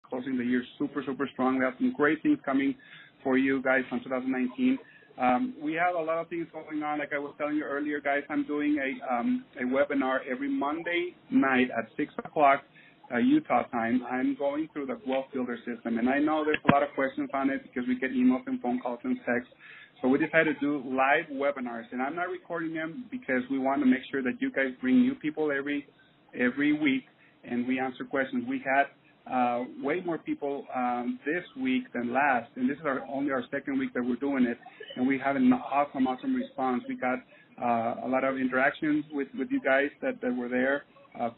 closing the year super, super strong. We have some great things coming for you guys on 2019. We have a lot of things going on. Like I was telling you earlier, guys, I'm doing a webinar every Monday night at 6 o'clock Utah time. I'm going through the Wealth Builder system, and I know there's a lot of questions on it because we get emails and phone calls and texts. So we decided to do live webinars, and I'm not recording them because we want to make sure that you guys bring new people every week, and we answer questions. We had way more people this week than last, and this is only our second week that we're doing it, and we have an awesome response. We got a lot of interactions with you guys that were there,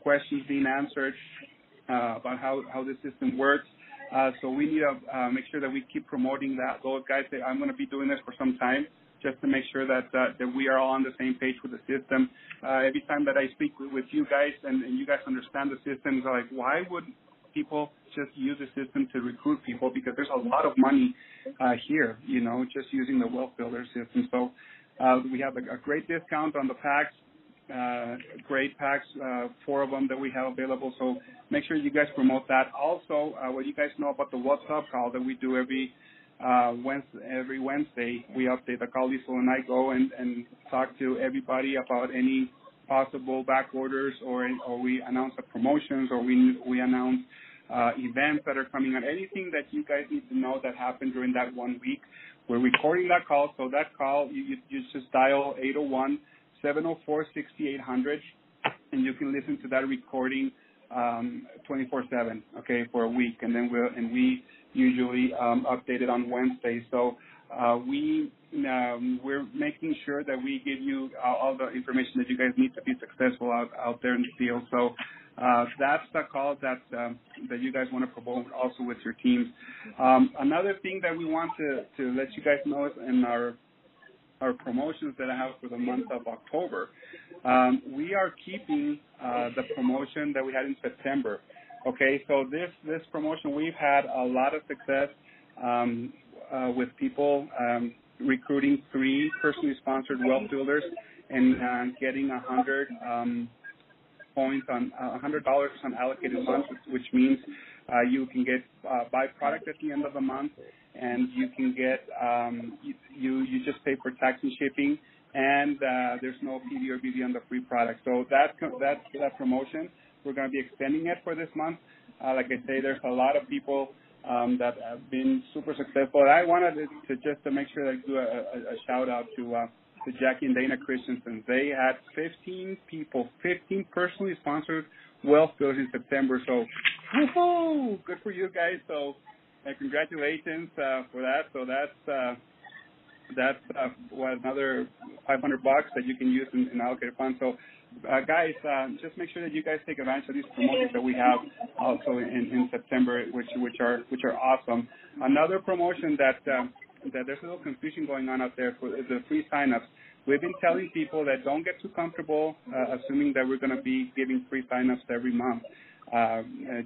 questions being answered about how this system works. So we need to make sure that we keep promoting those guys. I'm going to be doing this for some time just to make sure that we are all on the same page with the system. Every time that I speak with you guys and you guys understand the system, it's like, why would people just use the system to recruit people? Because there's a lot of money here, just using the Wealth Builder system. So we have a great discount on the packs. Great packs, 4 of them that we have available. So make sure you guys promote that. Also, what you guys know about the WhatsApp call that we do every Wednesday, we update the call. Sisel and I go and talk to everybody about any possible back orders, or we announce the promotions, or we announce events that are coming on. Anything that you guys need to know that happened during that 1 week, we're recording that call. So that call, you just dial 801-704-6800, and you can listen to that recording 24/7, okay, for a week, and then we usually update it on Wednesday. So we're making sure that we give you all the information that you guys need to be successful out there in the field. So that's the call that you guys want to promote also with your teams. Another thing that we want to let you guys know is in our promotions that I have for the month of October. We are keeping the promotion that we had in September. Okay, so this promotion, we've had a lot of success with people recruiting 3 personally sponsored Wealth Builders and getting 100 points on $100 on allocated funds, which means you can get buy product at the end of the month, and you can get you just pay for tax and shipping, and there's no PD or BB on the free product. So that's that promotion. We're going to be extending it for this month. Like I say, there's a lot of people that have been super successful. I wanted to make sure that I do a shout out to Jackie and Dana Christensen. They had 15 personally sponsored Wealth Builders in September. So, woohoo! Good for you guys. So, congratulations for that. So that's another $500 that you can use in allocated funds. So, guys, just make sure that you guys take advantage of these promotions that we have also in September, which are awesome. Another promotion that there's a little confusion going on out there for the free signups. We've been telling people that don't get too comfortable assuming that we're going to be giving free signups every month.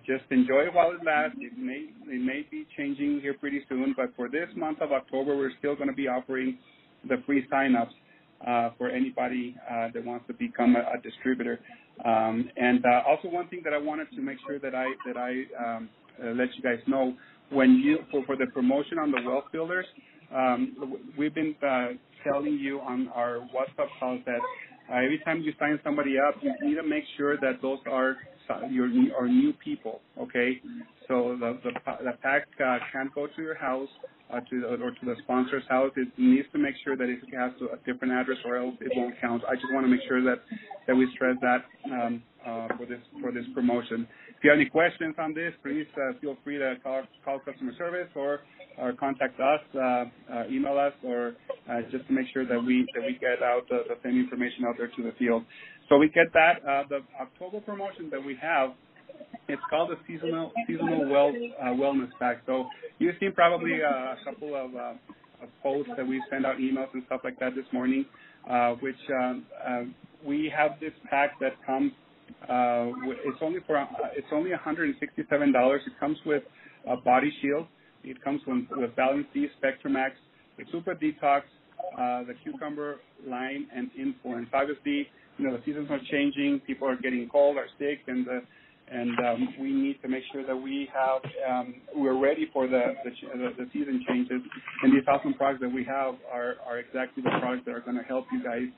Just enjoy it while it lasts. It may be changing here pretty soon, but for this month of October, we're still going to be offering the free signups for anybody that wants to become a distributor. And also one thing that I wanted to make sure that I let you guys know, when for the promotion on the Wealth Builders, we've been telling you on our WhatsApp calls that every time you sign somebody up, you need to make sure that those are your new people, okay? So the pack can't go to your house or to the sponsor's house. It needs to make sure that it has a different address, or else it won't count. I just want to make sure that we stress that for this promotion. If you have any questions on this, please feel free to call customer service or contact us, email us, or just to make sure that we get out the same information out there to the field. So we get that. The October promotion that we have, it's called the seasonal wellness pack. So you've seen probably a couple of posts that we send out, emails and stuff like that this morning, which we have this pack that comes. It's only $167. It comes with a body shield. It comes with Balance D, Spectrum X, the Super Detox, the Cucumber line, and Influence. Obviously, the seasons are changing. People are getting cold or sick, and and we need to make sure that we're ready for the season changes. And these awesome products that we have are exactly the products that are going to help you guys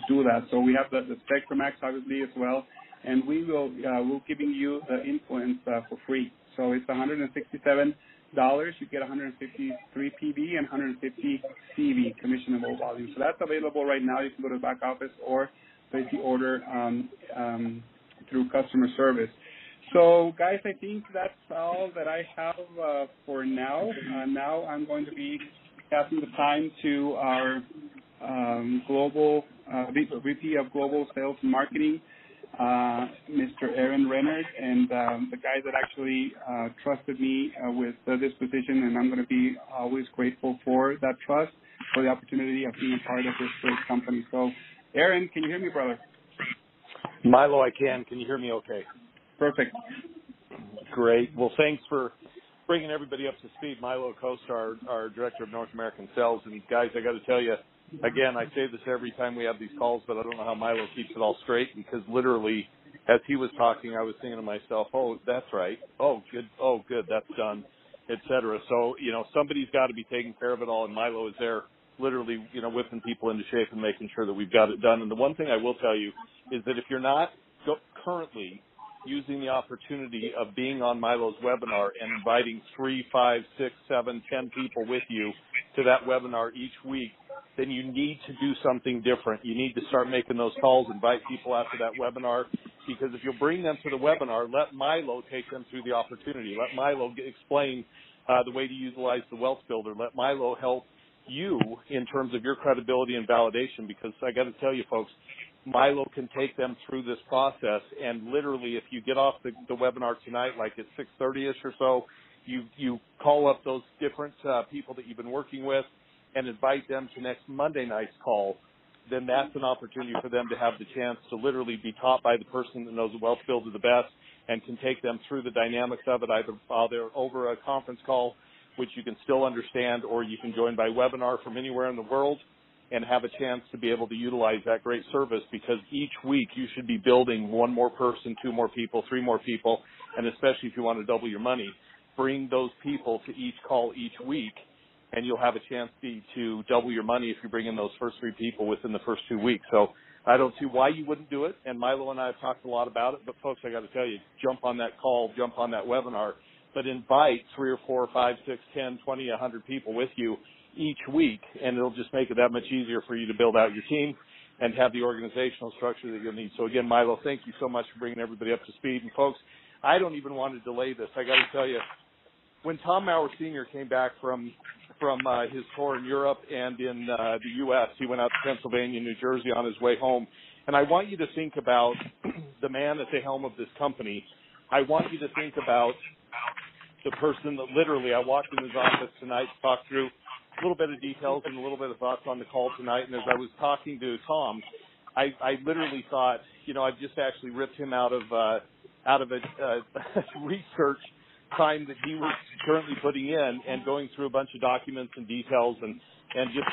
do that. So we have the Spectrum Max obviously as well, and we're giving you the influence for free. So it's $167. You get 153 PV and 150 CV, commissionable volume. So that's available right now. You can go to the back office or place the order through customer service. So, guys, I think that's all that I have for now. Now I'm going to be passing the time to our global VP of Global Sales and Marketing, Mr. Aaron Rennert, and the guy that actually trusted me with this position, and I'm going to be always grateful for that trust, for the opportunity of being part of this great company. So, Aaron, can you hear me, brother? Milo, I can. Can you hear me okay? Perfect. Great. Well, thanks for bringing everybody up to speed. Milo Acosta, our Director of North American Sales. And, guys, I got to tell you, again, I say this every time we have these calls, but I don't know how Milo keeps it all straight because literally as he was talking, I was thinking to myself, oh, that's right. Oh, good, that's done, et cetera. So, somebody's got to be taking care of it all, and Milo is there literally, whipping people into shape and making sure that we've got it done. And the one thing I will tell you is that if you're not currently using the opportunity of being on Milo's webinar and inviting 3, 5, 6, 7, 10 people with you to that webinar each week, then you need to do something different. You need to start making those calls, invite people after that webinar, because if you'll bring them to the webinar, let Milo take them through the opportunity. Let Milo explain the way to utilize the Wealth Builder. Let Milo help you in terms of your credibility and validation, because I got to tell you, folks, Milo can take them through this process, and literally if you get off the webinar tonight, like at 6:30ish or so, you call up those different people that you've been working with and invite them to next Monday night's call, then that's an opportunity for them to have the chance to literally be taught by the person that knows the Wealth Builder the best and can take them through the dynamics of it, either over a conference call, which you can still understand, or you can join by webinar from anywhere in the world and have a chance to be able to utilize that great service, because each week you should be building one more person, 2 more people, 3 more people, and especially if you want to double your money, bring those people to each call each week, and you'll have a chance to double your money if you bring in those first 3 people within the first 2 weeks. So I don't see why you wouldn't do it, and Milo and I have talked a lot about it, but folks, I got to tell you, jump on that call, jump on that webinar, but invite 3 or 4 or 5, 6, 10, 20, 100 people with you each week, and it'll just make it that much easier for you to build out your team and have the organizational structure that you'll need. So again, Milo, thank you so much for bringing everybody up to speed. And folks, I don't even want to delay this. I got to tell you, when Tom Maurer Sr. came back from his tour in Europe and in the U.S., he went out to Pennsylvania, New Jersey on his way home. And I want you to think about the man at the helm of this company. I want you to think about the person that literally, I walked in his office tonight to talk through a little bit of details and a little bit of thoughts on the call tonight. And as I was talking to Tom, I literally thought, I've just actually ripped him out of a research time that he was currently putting in and going through a bunch of documents and details and just,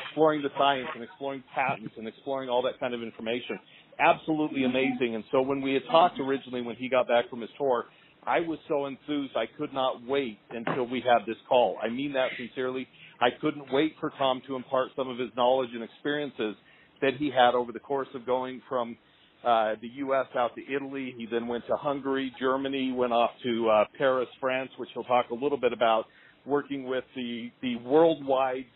exploring the science and exploring patents and exploring all that kind of information. Absolutely amazing. And so when we had talked originally when he got back from his tour, I was so enthused I could not wait until we had this call. I mean that sincerely. I couldn't wait for Tom to impart some of his knowledge and experiences that he had over the course of going from the U.S. out to Italy. He then went to Hungary, Germany, went off to Paris, France, which he'll talk a little bit about, working with the Worldwide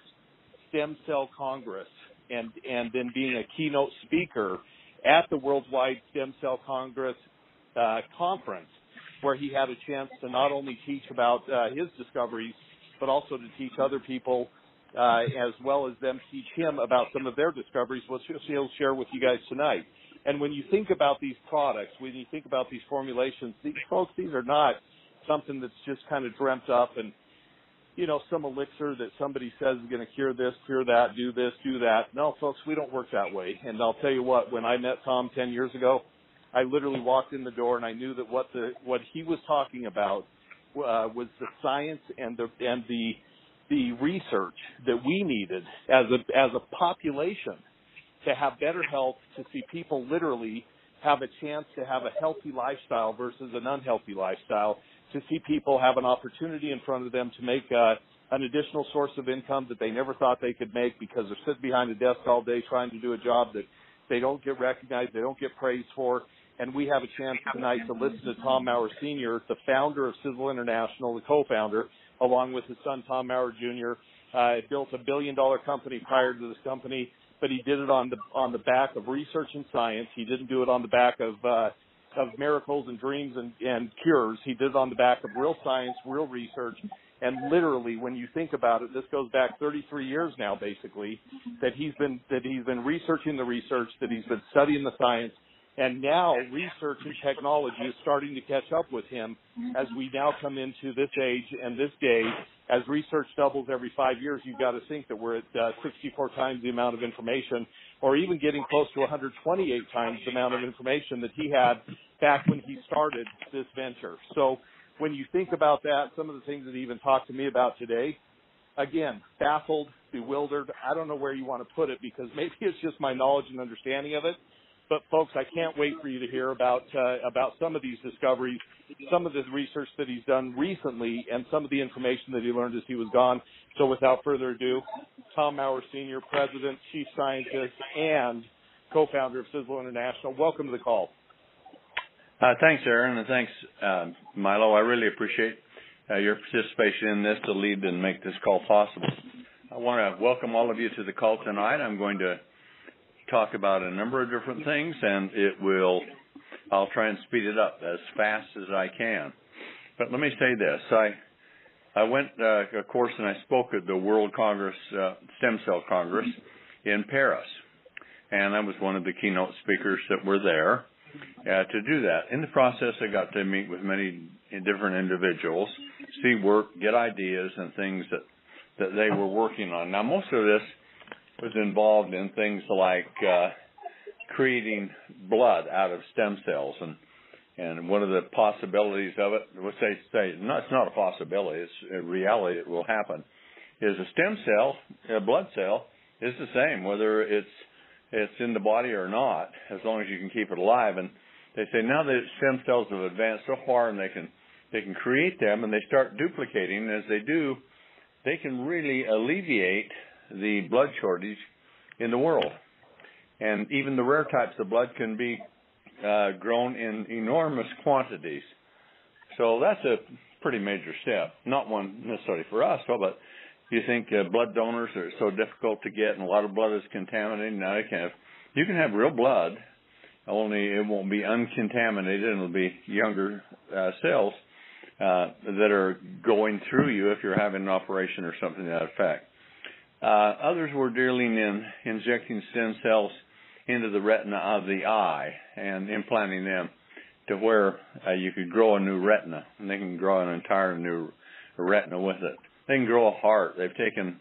Stem Cell Congress and then being a keynote speaker at the Worldwide Stem Cell Congress conference, where he had a chance to not only teach about his discoveries, but also to teach other people, as well as them teach him about some of their discoveries, which he'll share with you guys tonight. And when you think about these products, when you think about these formulations, these are not something that's just kind of dreamt up and, some elixir that somebody says is going to cure this, cure that, do this, do that. No, folks, we don't work that way. And I'll tell you what, when I met Tom 10 years ago, I literally walked in the door and I knew that what he was talking about was the science and the research that we needed as a population to have better health, to see people literally have a chance to have a healthy lifestyle versus an unhealthy lifestyle, to see people have an opportunity in front of them to make an additional source of income that they never thought they could make because they're sitting behind a desk all day trying to do a job that they don't get recognized, they don't get praised for. And we have a chance tonight to listen to Tom Maurer Sr., the founder of Sisel International, the co-founder, along with his son Tom Maurer Jr. Built a $1 billion company prior to this company, but he did it on the back of research and science. He didn't do it on the back of miracles and dreams and cures. He did it on the back of real science, real research, and literally, when you think about it, this goes back 33 years now, basically, that he's been researching the research, that he's been studying the science, and now research and technology is starting to catch up with him as we now come into this age and this day. As research doubles every 5 years, you've got to think that we're at 64 times the amount of information, or even getting close to 128 times the amount of information that he had back when he started this venture. So when you think about that, some of the things that he even talked to me about today, again, baffled, bewildered. I don't know where you want to put it because maybe it's just my knowledge and understanding of it. But folks, I can't wait for you to hear about some of these discoveries, some of the research that he's done recently, and some of the information that he learned as he was gone. So without further ado, Tom Maurer Sr., President, Chief Scientist, and co-founder of Sisel International. Welcome to the call. Thanks, Aaron, and thanks, Milo. I really appreciate your participation in this to lead and make this call possible. I want to welcome all of you to the call tonight. I'm going to talk about a number of different things, and I'll try and speed it up as fast as I can. But let me say this. I went, of course, and I spoke at the World Congress, Stem Cell Congress in Paris, and I was one of the keynote speakers that were there to do that. In the process, I got to meet with many different individuals, see work, get ideas and things that they were working on. Now, most of this was involved in things like creating blood out of stem cells, and one of the possibilities of it, which they say it's not a possibility, it's a reality, it will happen, is a stem cell, a blood cell, is the same whether it's in the body or not, as long as you can keep it alive. And they say now that stem cells have advanced so far and they can create them and they start duplicating, as they do, they can really alleviate the blood shortage in the world. And even the rare types of blood can be grown in enormous quantities. So that's a pretty major step. Not one necessarily for us, but you think blood donors are so difficult to get and a lot of blood is contaminated. Now you can have real blood, only it won't be uncontaminated. It'll be younger cells that are going through you if you're having an operation or something to that effect. Others were dealing in injecting stem cells into the retina of the eye and implanting them to where you could grow a new retina, and they can grow an entire new retina with it. They can grow a heart. They've taken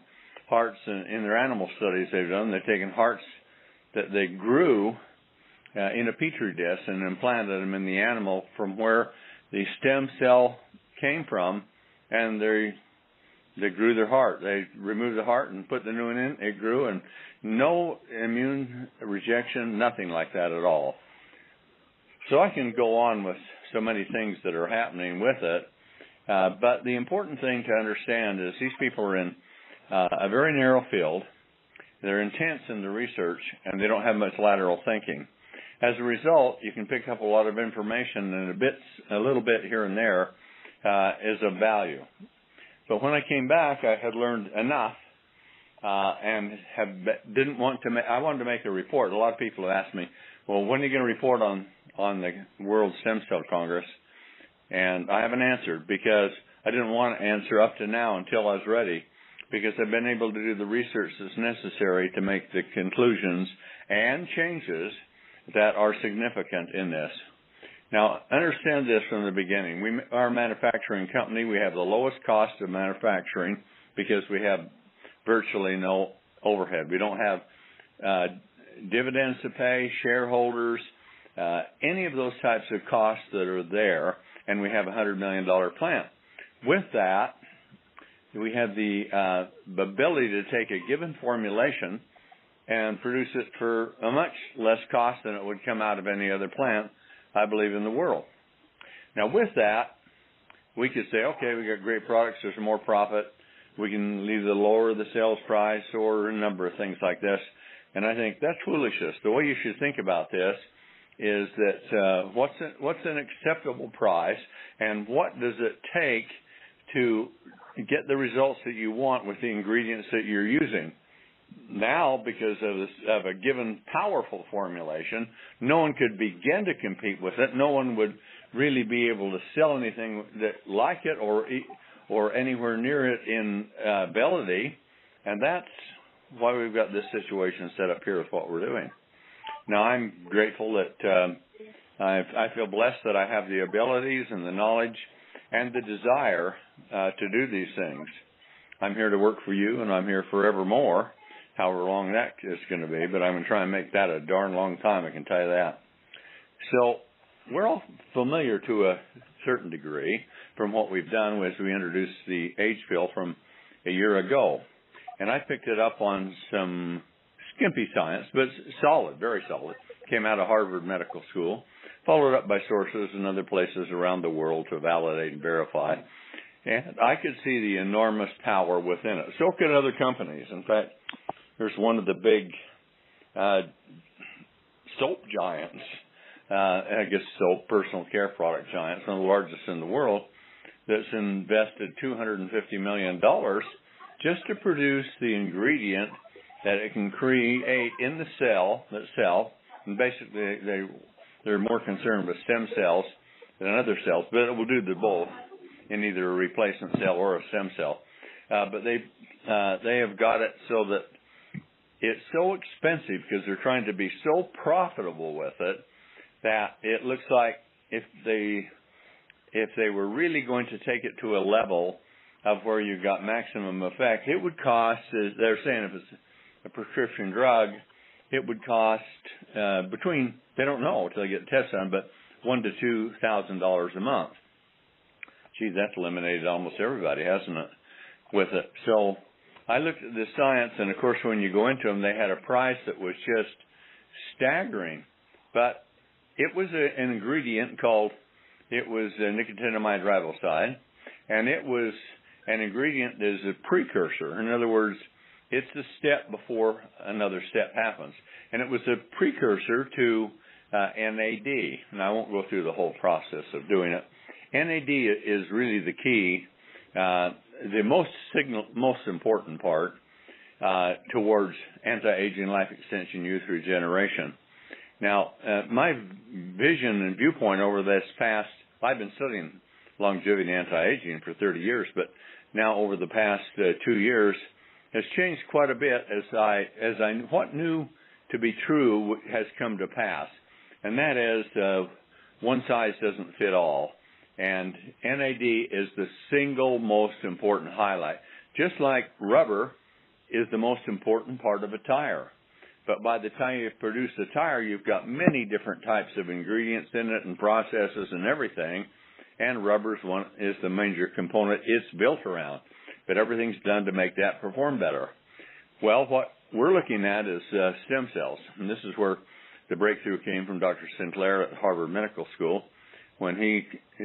hearts in their animal studies they've done. They've taken hearts that they grew in a petri dish and implanted them in the animal from where the stem cell came from, and they grew their heart. They removed the heart and put the new one in. It grew, and no immune rejection, nothing like that at all. So I can go on with so many things that are happening with it. But the important thing to understand is these people are in a very narrow field. They're intense in the research, and they don't have much lateral thinking. As a result, you can pick up a lot of information, and a little bit here and there is of value. But when I came back, I had learned enough, and I wanted to make a report. A lot of people have asked me, well, when are you going to report on the World Stem Cell Congress? And I haven't answered because I didn't want to answer up to now until I was ready, because I've been able to do the research that's necessary to make the conclusions and changes that are significant in this. Now, understand this from the beginning. We are a manufacturing company. We have the lowest cost of manufacturing because we have virtually no overhead. We don't have dividends to pay, shareholders, any of those types of costs that are there, and we have a $100 million plant. With that, we have the ability to take a given formulation and produce it for a much less cost than it would come out of any other plant, I believe, in the world. Now, with that, we could say, okay, we got great products, there's more profit. We can either lower the sales price or a number of things like this. And I think that's foolishness. The way you should think about this is that what's an acceptable price, and what does it take to get the results that you want with the ingredients that you're using. Now, because of a given powerful formulation, no one could begin to compete with it. No one would really be able to sell anything that like it or anywhere near it in ability, and that's why we've got this situation set up here with what we're doing. Now, I'm grateful that I feel blessed that I have the abilities and the knowledge and the desire to do these things. I'm here to work for you, and I'm here forevermore, however long that is going to be, but I'm going to try and make that a darn long time, I can tell you that. So we're all familiar to a certain degree from what we've done as we introduced the age fill from a year ago. And I picked it up on some skimpy science, but solid, very solid. Came out of Harvard Medical School, followed up by sources in other places around the world to validate and verify. And I could see the enormous power within it. So could other companies. In fact, there's one of the big soap giants, I guess soap, personal care product giants, one of the largest in the world, that's invested $250 million just to produce the ingredient that it can create in the cell itself. And basically, they're more concerned with stem cells than other cells, but it will do the both in either a replacement cell or a stem cell. But they have got it so that it's so expensive because they're trying to be so profitable with it that it looks like if they were really going to take it to a level of where you got maximum effect, it would cost, they're saying if it's a prescription drug, it would cost between, they don't know until they get the test done, but $1,000 to $2,000 a month. Gee, that's eliminated almost everybody, hasn't it, with it? So I looked at the science, and of course when you go into them, they had a price that was just staggering. But it was an ingredient called, it was a nicotinamide riboside, and it was an ingredient that is a precursor. In other words, it's the step before another step happens. And it was a precursor to NAD. And I won't go through the whole process of doing it. NAD is really the key, the most important part towards anti-aging, life extension, youth regeneration. Now, my vision and viewpoint over this past, I've been studying longevity and anti-aging for 30 years, but now over the past 2 years has changed quite a bit as what knew to be true has come to pass. And that is one size doesn't fit all. And NAD is the single most important highlight. Just like rubber is the most important part of a tire. But by the time you produce the tire, you've got many different types of ingredients in it and processes and everything. And rubber is the major component it's built around. But everything's done to make that perform better. Well, what we're looking at is stem cells. And this is where the breakthrough came from Dr. Sinclair at Harvard Medical School when he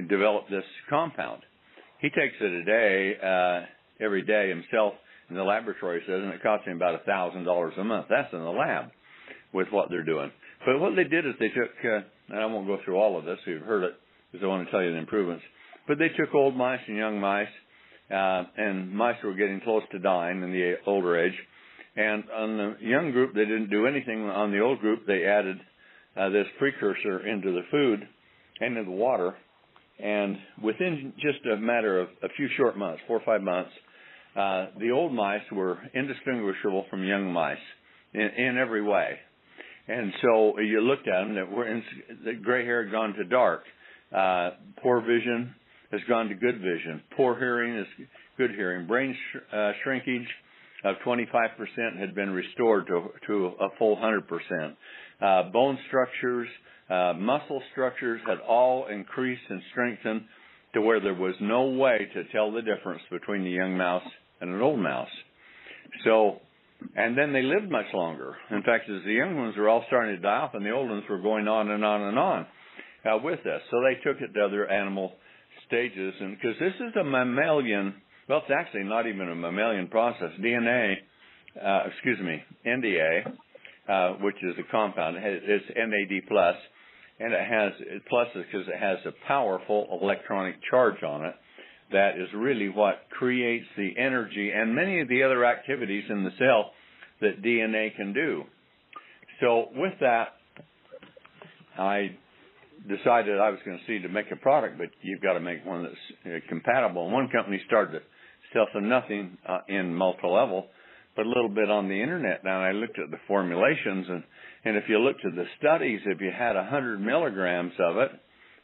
developed this compound. He takes it every day himself in the laboratory, says, and it costs him about $1,000 a month. That's in the lab with what they're doing. But what they did is they took, and I won't go through all of this, you've heard it, because I want to tell you the improvements. But they took old mice and young mice, and mice were getting close to dying in the older age. And on the young group, they didn't do anything. On the old group, they added this precursor into the food and into the water. And within just a matter of a few short months, 4 or 5 months, the old mice were indistinguishable from young mice in every way. And so you looked at them, the gray hair had gone to dark. Poor vision has gone to good vision. Poor hearing is good hearing. Brain shrinkage of 25% had been restored to a full 100%. Bone structures, muscle structures had all increased and strengthened to where there was no way to tell the difference between the young mouse and an old mouse. So And then they lived much longer. In fact, as the young ones were all starting to die off, and the old ones were going on and on and on with this. So they took it to other animal stages, and because this is a mammalian, well, it's actually not even a mammalian process. NDA, which is a compound, it's NAD plus, and it has pluses because it has a powerful electronic charge on it. That is really what creates the energy and many of the other activities in the cell that DNA can do. So with that, I decided I was going to see to make a product, but you've got to make one that's compatible. And one company started to sell some nothing in multi-level, but a little bit on the internet. Now I looked at the formulations, and if you looked at the studies, if you had 100 milligrams of it,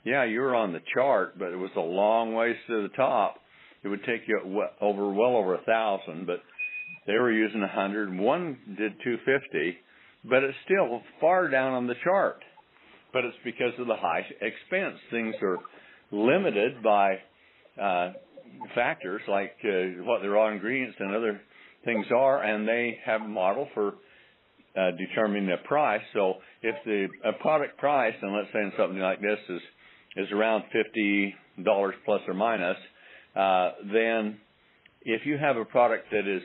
yeah, you were on the chart, but it was a long ways to the top. It would take you well over 1,000, but they were using 100. One did 250, but it's still far down on the chart. But it's because of the high expense. Things are limited by factors like what the raw ingredients and other things are, and they have a model for determining the price. So if a product price, and let's say something like this is around $50 plus or minus, then if you have a product that is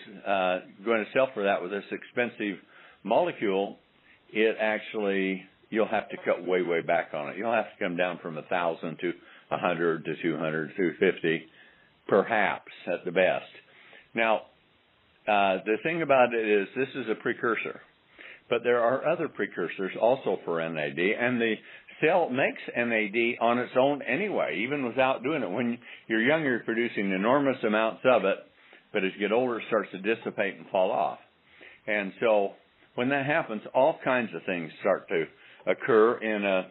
going to sell for that with this expensive molecule, it actually, you'll have to cut way, way back on it. You'll have to come down from 1,000 to 100 to 200, 250, perhaps at the best. Now, the thing about it is this is a precursor, but there are other precursors also for NAD, and the cell makes NAD on its own anyway, even without doing it. When you're younger, you're producing enormous amounts of it, but as you get older, it starts to dissipate and fall off. And so when that happens, all kinds of things start to occur in a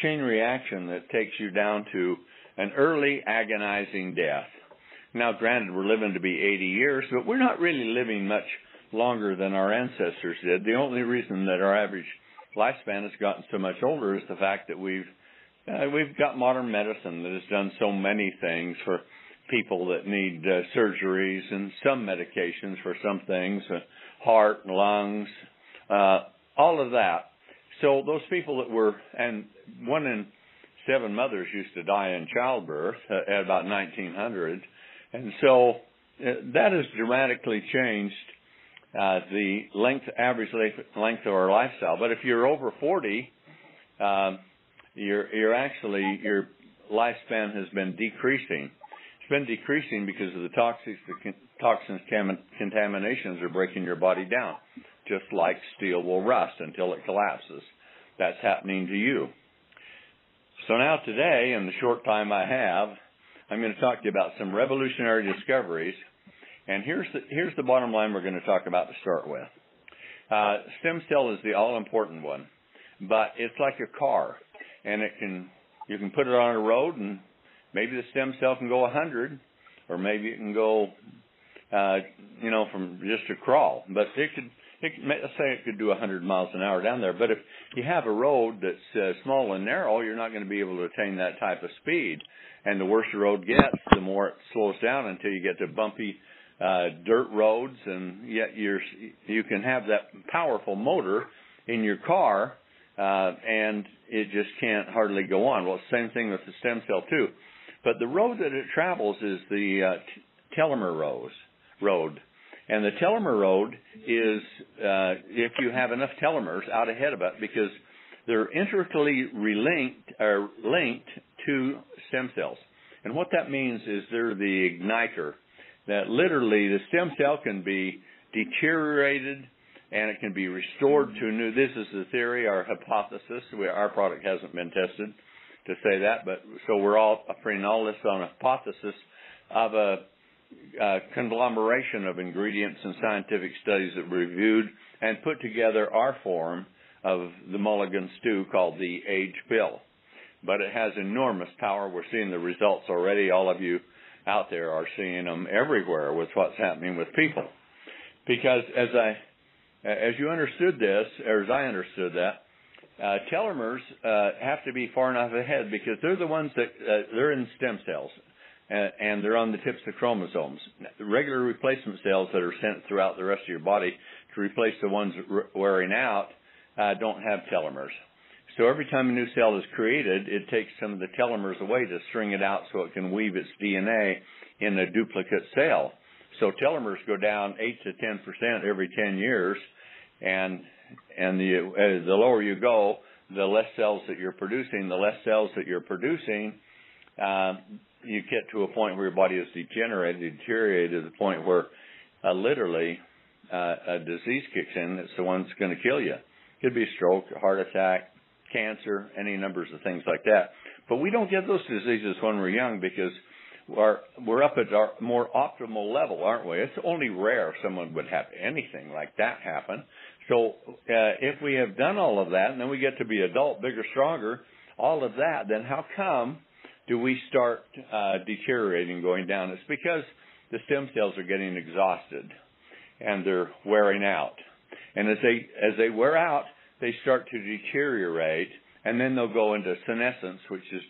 chain reaction that takes you down to an early agonizing death. Now, granted, we're living to be 80 years, but we're not really living much longer than our ancestors did. The only reason that our average lifespan has gotten so much older is the fact that we've got modern medicine that has done so many things for people that need surgeries and some medications for some things, heart, lungs, all of that. So those people that were, and 1 in 7 mothers used to die in childbirth at about 1900, and so that has dramatically changed the average length of our lifestyle. But if you're over 40, your lifespan has been decreasing. It's been decreasing because of the toxins, contaminations are breaking your body down, just like steel will rust until it collapses. That's happening to you. So now today, in the short time I have, I'm going to talk to you about some revolutionary discoveries. And here's the bottom line we're going to talk about to start with. Stem cell is the all-important one, but it's like a car, and you can put it on a road, and maybe the stem cell can go 100, or maybe it can go, from just a crawl. But let's say it could do 100 miles an hour down there. But if you have a road that's small and narrow, you're not going to be able to attain that type of speed. And the worse the road gets, the more it slows down until you get to bumpy dirt roads, and yet you can have that powerful motor in your car, and it just can't hardly go on. Well, same thing with the stem cell too. But the road that it travels is the telomere road. And the telomere road is if you have enough telomeres out ahead of it, because they're intricately linked to stem cells. And what that means is they're the igniter. That literally the stem cell can be deteriorated and it can be restored to new. This is the theory, our hypothesis. Our product hasn't been tested to say that, but so we're all operating all this on a hypothesis of a conglomeration of ingredients and scientific studies that were reviewed and put together our form of the mulligan stew called the age pill. But it has enormous power. We're seeing the results already. All of you out there are seeing them everywhere with what's happening with people. Because as you understood this, or as I understood that, telomeres have to be far enough ahead because they're the ones that they're in stem cells and they're on the tips of chromosomes. The regular replacement cells that are sent throughout the rest of your body to replace the ones wearing out don't have telomeres. So every time a new cell is created, it takes some of the telomeres away to string it out so it can weave its DNA in a duplicate cell. So telomeres go down 8 to 10% every 10 years, and the lower you go, the less cells that you're producing. The less cells that you're producing, you get to a point where your body is deteriorated to the point where literally a disease kicks in. It's the one that's going to kill you. It could be stroke, heart attack, cancer, any numbers of things like that. But we don't get those diseases when we're young because we're up at our more optimal level, aren't we? It's only rare someone would have anything like that happen. So if we have done all of that and then we get to be adult, bigger, stronger, all of that, then how come do we start deteriorating, going down? It's because the stem cells are getting exhausted and they're wearing out. And as they wear out, they start to deteriorate, and then they'll go into senescence, which is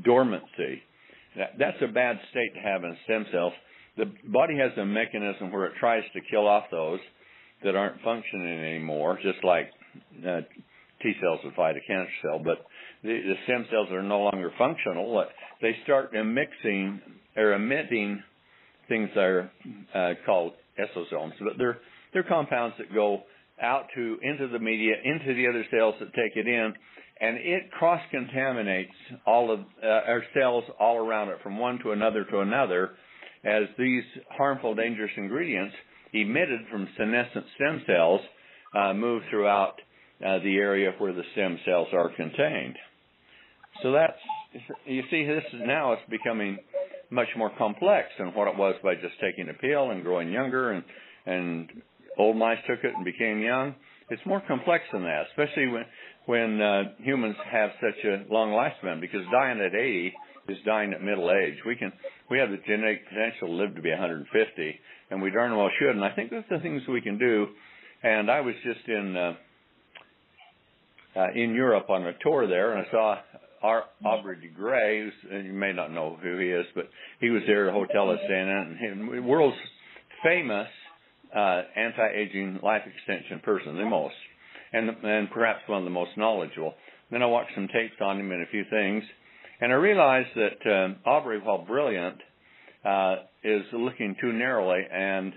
dormancy. That's a bad state to have in stem cells. The body has a mechanism where it tries to kill off those that aren't functioning anymore, just like T cells would fight a cancer cell. But the stem cells are no longer functional. They start emitting things that are called exosomes, but they're compounds that go out into the media, into the other cells that take it in, and it cross-contaminates all of our cells all around it, from one to another, as these harmful, dangerous ingredients emitted from senescent stem cells move throughout the area where the stem cells are contained. So you see, it's becoming much more complex than what it was by just taking a pill and growing younger, and old mice took it and became young. It's more complex than that, especially when humans have such a long lifespan, because dying at 80 is dying at middle age. We have the genetic potential to live to be 150, and we darn well should. And I think that's the things we can do. And I was just in Europe on a tour there, and I saw Aubrey de Grey, you may not know who he is, but he was there at a hotel I was staying at, and the world's famous anti-aging life extension person, the most, and perhaps one of the most knowledgeable. Then I watched some tapes on him and a few things, and I realized that Aubrey, while brilliant, is looking too narrowly, and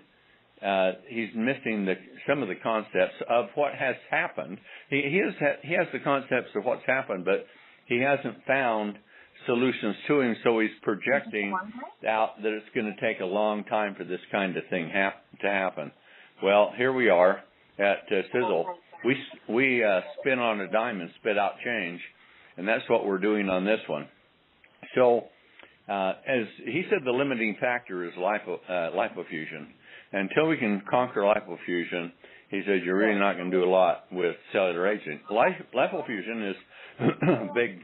he's missing some of the concepts of what has happened. He has the concepts of what's happened, but he hasn't found solutions to him, so he's projecting out that it's going to take a long time for this kind of thing to happen. Well, here we are at Sisel. We spin on a dime and spit out change, and that's what we're doing on this one. So, as he said, the limiting factor is lipofussion. Until we can conquer lipofussion, he said, you're really not going to do a lot with cellular aging. Lipofussion is big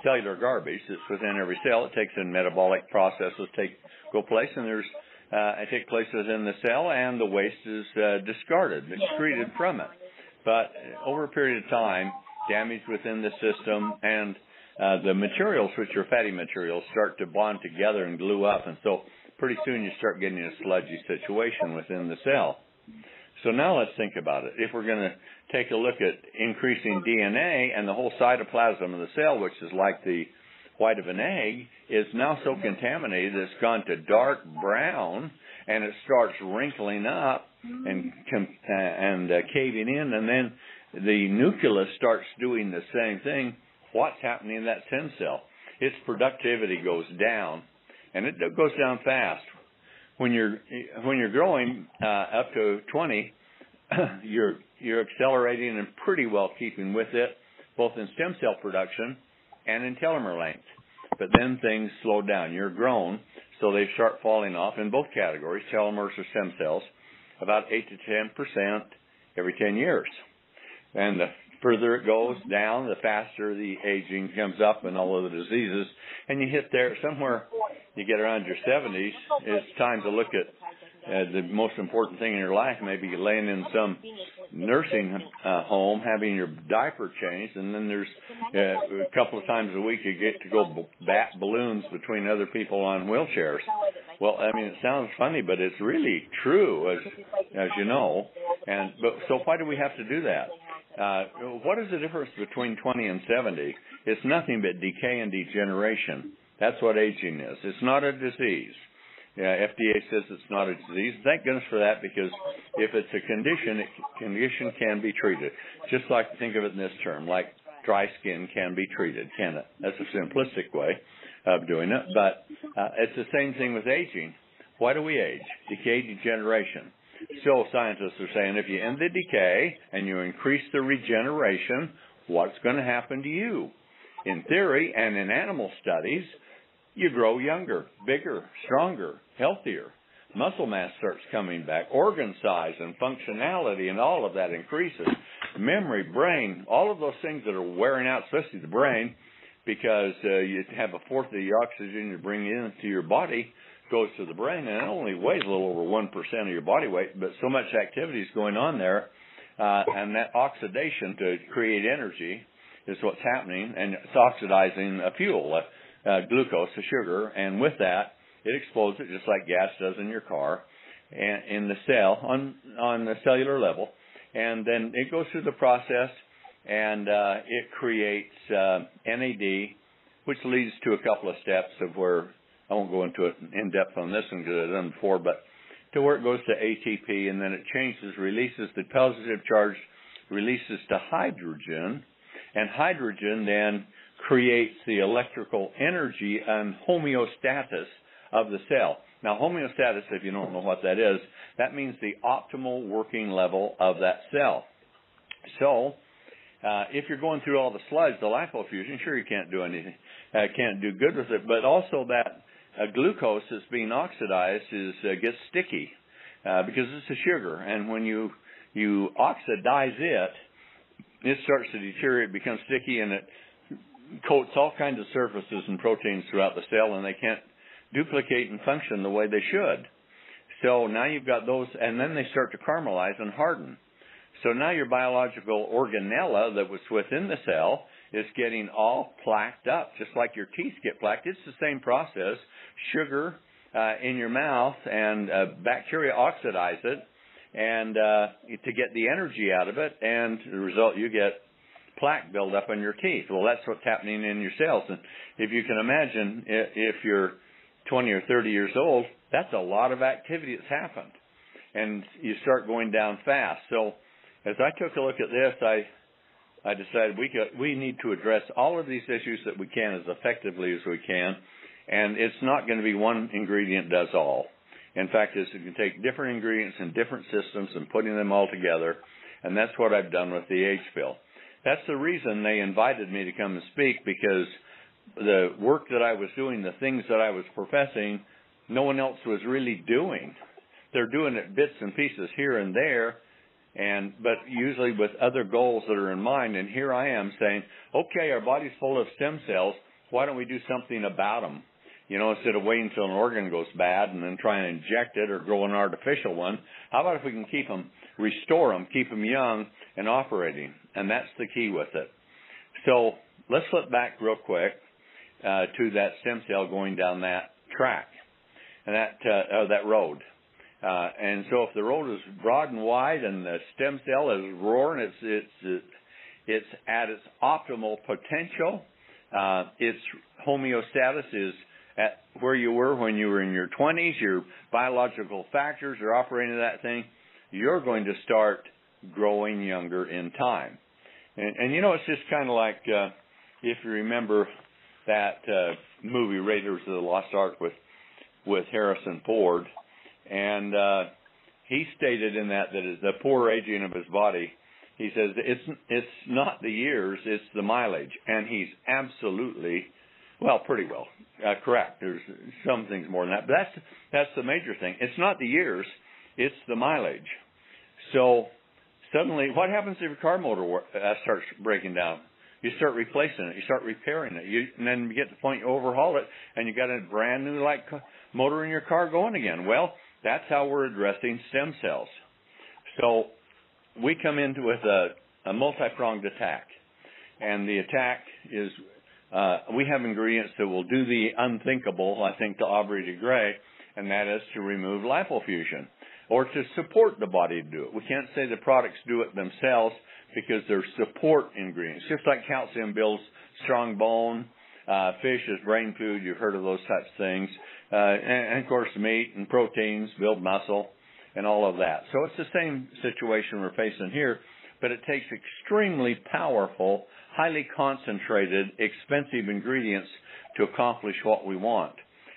cellular garbage that's within every cell. It takes in metabolic processes go place, and it takes place within the cell, and the waste is discarded, excreted from it. But over a period of time, damage within the system and the materials, which are fatty materials, start to bond together and glue up, and so pretty soon you start getting a sludgy situation within the cell. So now let's think about it. If we're going to take a look at increasing DNA, and the whole cytoplasm of the cell, which is like the white of an egg, is now so contaminated it's gone to dark brown, and it starts wrinkling up and caving in, and then the nucleus starts doing the same thing. What's happening in that stem cell? Its productivity goes down, and it goes down fast. When you're growing up to 20, you're accelerating and pretty well keeping with it, both in stem cell production and in telomere length. But then things slow down. You're grown, so they start falling off in both categories, telomeres or stem cells, about 8 to 10% every 10 years. And the further it goes down, the faster the aging comes up and all of the diseases. And you hit there somewhere, you get around your 70s, it's time to look at the most important thing in your life, maybe laying in some nursing home, having your diaper changed, and then there's a couple of times a week you get to go bat balloons between other people on wheelchairs. Well, I mean, it sounds funny, but it's really true, as you know. So why do we have to do that? What is the difference between 20 and 70? It's nothing but decay and degeneration. That's what aging is. It's not a disease. FDA says it's not a disease. Thank goodness for that, because if it's a condition, condition can be treated. Just like, think of it in this term, like dry skin can be treated, can it? That's a simplistic way of doing it, but it's the same thing with aging. Why do we age? Decay, degeneration. So scientists are saying if you end the decay and you increase the regeneration, what's going to happen to you? In theory and in animal studies, you grow younger, bigger, stronger, healthier. Muscle mass starts coming back. Organ size and functionality and all of that increases. Memory, brain, all of those things that are wearing out, especially the brain, because you have a fourth of the oxygen you bring into your body goes to the brain, and it only weighs a little over 1% of your body weight, but so much activity is going on there, and that oxidation to create energy is what's happening, and it's oxidizing a fuel, glucose, a sugar, and with that, it explodes it just like gas does in your car, and in the cell, on the cellular level, and then it goes through the process, and it creates NAD, which leads to a couple of steps of where, I won't go into it in depth on this one because I've done before, but to where it goes to ATP, and then it changes, releases the positive charge, releases to hydrogen, and hydrogen then creates the electrical energy and homeostasis of the cell. Now, homeostasis, if you don't know what that is, that means the optimal working level of that cell. So, if you're going through all the slides, the lipofussion, sure you can't do anything, can't do good with it, but also that glucose that's being oxidized gets sticky because it's a sugar, and when you oxidize it, it starts to deteriorate, becomes sticky, and it coats all kinds of surfaces and proteins throughout the cell, and they can't duplicate and function the way they should. So now you've got those, and then they start to caramelize and harden. So now your biological organella that was within the cell is getting all plaqued up, just like your teeth get plaqued. It's the same process. Sugar in your mouth and bacteria oxidize it, and to get the energy out of it, and the result, you get plaque buildup in your teeth. Well, that's what's happening in your cells. And if you can imagine, if you're 20 or 30 years old, that's a lot of activity that's happened, and you start going down fast. So as I took a look at this, I decided we need to address all of these issues that we can as effectively as we can, and it's not going to be one ingredient does all. In fact, you can take different ingredients in different systems and putting them all together, and that's what I've done with the Age Pill. That's the reason they invited me to come and speak, because the work that I was doing, the things that I was professing, no one else was really doing. They're doing it bits and pieces here and there, but usually with other goals that are in mind. And here I am saying, okay, our body's full of stem cells. Why don't we do something about them? You know, instead of waiting until an organ goes bad and then try and inject it or grow an artificial one, how about if we can keep them, restore them, keep them young and operating? And that's the key with it. So let's flip back real quick to that stem cell going down that track and that road. And so if the road is broad and wide and the stem cell is roaring, it's at its optimal potential. Its homeostasis is at where you were when you were in your 20s. Your biological factors are operating that thing. You're going to start growing younger in time. And you know, it's just kind of like if you remember that movie Raiders of the Lost Ark with Harrison Ford. And he stated in that the poor aging of his body, he says it's not the years, it's the mileage. And he's absolutely, pretty well correct. There's some things more than that, but that's the major thing. It's not the years, it's the mileage. So suddenly, what happens if your car motor starts breaking down? You start replacing it, you start repairing it, and then you get to the point you overhaul it, and you got a brand new motor in your car going again. Well, that's how we're addressing stem cells. So we come into with a multi-pronged attack. And the attack is, we have ingredients that will do the unthinkable, I think, to Aubrey de Grey, and that is to remove lipofuscin. or to support the body to do it. We can't say the products do it themselves because they're support ingredients. Just like calcium builds strong bone, fish is brain food, you've heard of those types of things, and of course meat and proteins build muscle and all of that. So it's the same situation we're facing here, but it takes extremely powerful, highly concentrated, expensive ingredients to accomplish what we want.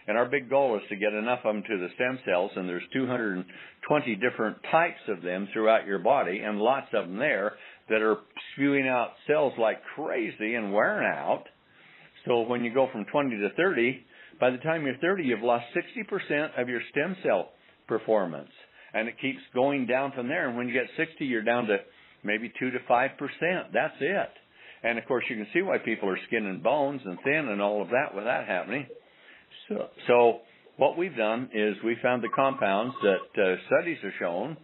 And our big goal is to get enough of them to the stem cells, and there's 220 different types of them throughout your body, and lots of them there that are spewing out cells like crazy and wearing out. So when you go from 20 to 30, by the time you're 30, you've lost 60% of your stem cell performance. And it keeps going down from there. And when you get 60, you're down to maybe 2 to 5%. That's it. And, of course, you can see why people are skin and bones and thin and all of that with that happening. So what we've done is we found the compounds that studies have shown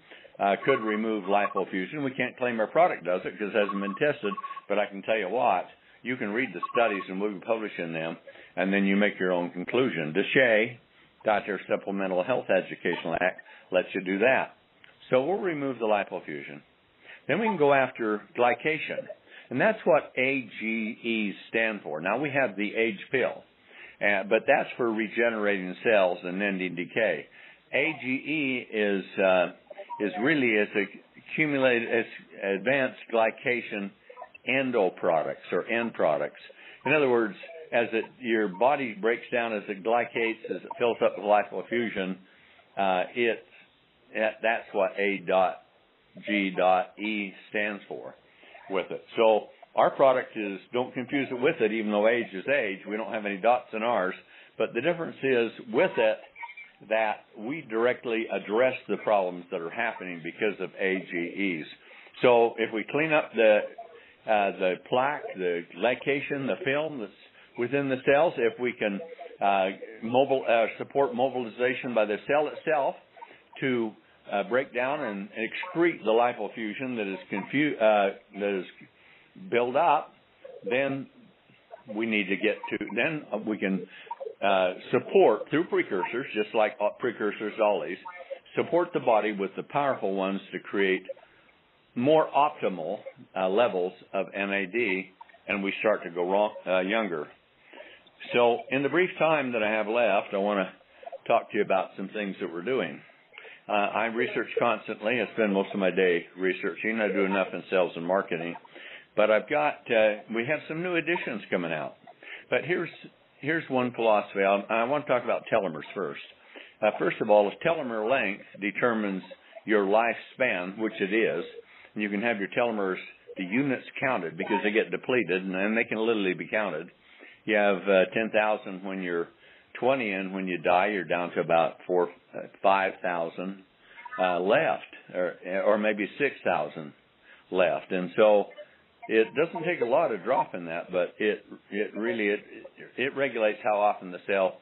could remove lipofusion. We can't claim our product does it because it hasn't been tested. But I can tell you what, you can read the studies and we'll be publishing them, and then you make your own conclusion. DSHEA, Dietary Supplemental Health Educational Act, lets you do that. So we'll remove the lipofusion. Then we can go after glycation, and that's what AGEs stand for. Now, we have the AGE pill, but that's for regenerating cells and ending decay. AGE is really accumulated advanced glycation endo products or end products. In other words, as your body breaks down, as it glycates, as it fills up with lipofussion, that's what AGE stands for with it. So our product is, don't confuse it with it, even though age is age. We don't have any dots in ours. But the difference is with it that we directly address the problems that are happening because of AGEs. So if we clean up the plaque, the glycation, the film that's within the cells, if we can support mobilization by the cell itself to break down and excrete the lipofusion that is built up, then we need to get to, then we can support through precursors, just like precursors always, support the body with the powerful ones to create more optimal levels of NAD, and we start to go younger. So in the brief time that I have left, I want to talk to you about some things that we're doing. I research constantly. I spend most of my day researching. I do enough in sales and marketing. But we have some new additions coming out. But here's one philosophy. I want to talk about telomeres first. First of all, telomere length determines your lifespan, which it is. And you can have your telomeres, the units counted because they get depleted, and they can literally be counted. You have 10,000 when you're 20, and when you die, you're down to about 5,000 left, or maybe 6,000 left. And so it doesn't take a lot to drop in that, but it really regulates how often the cell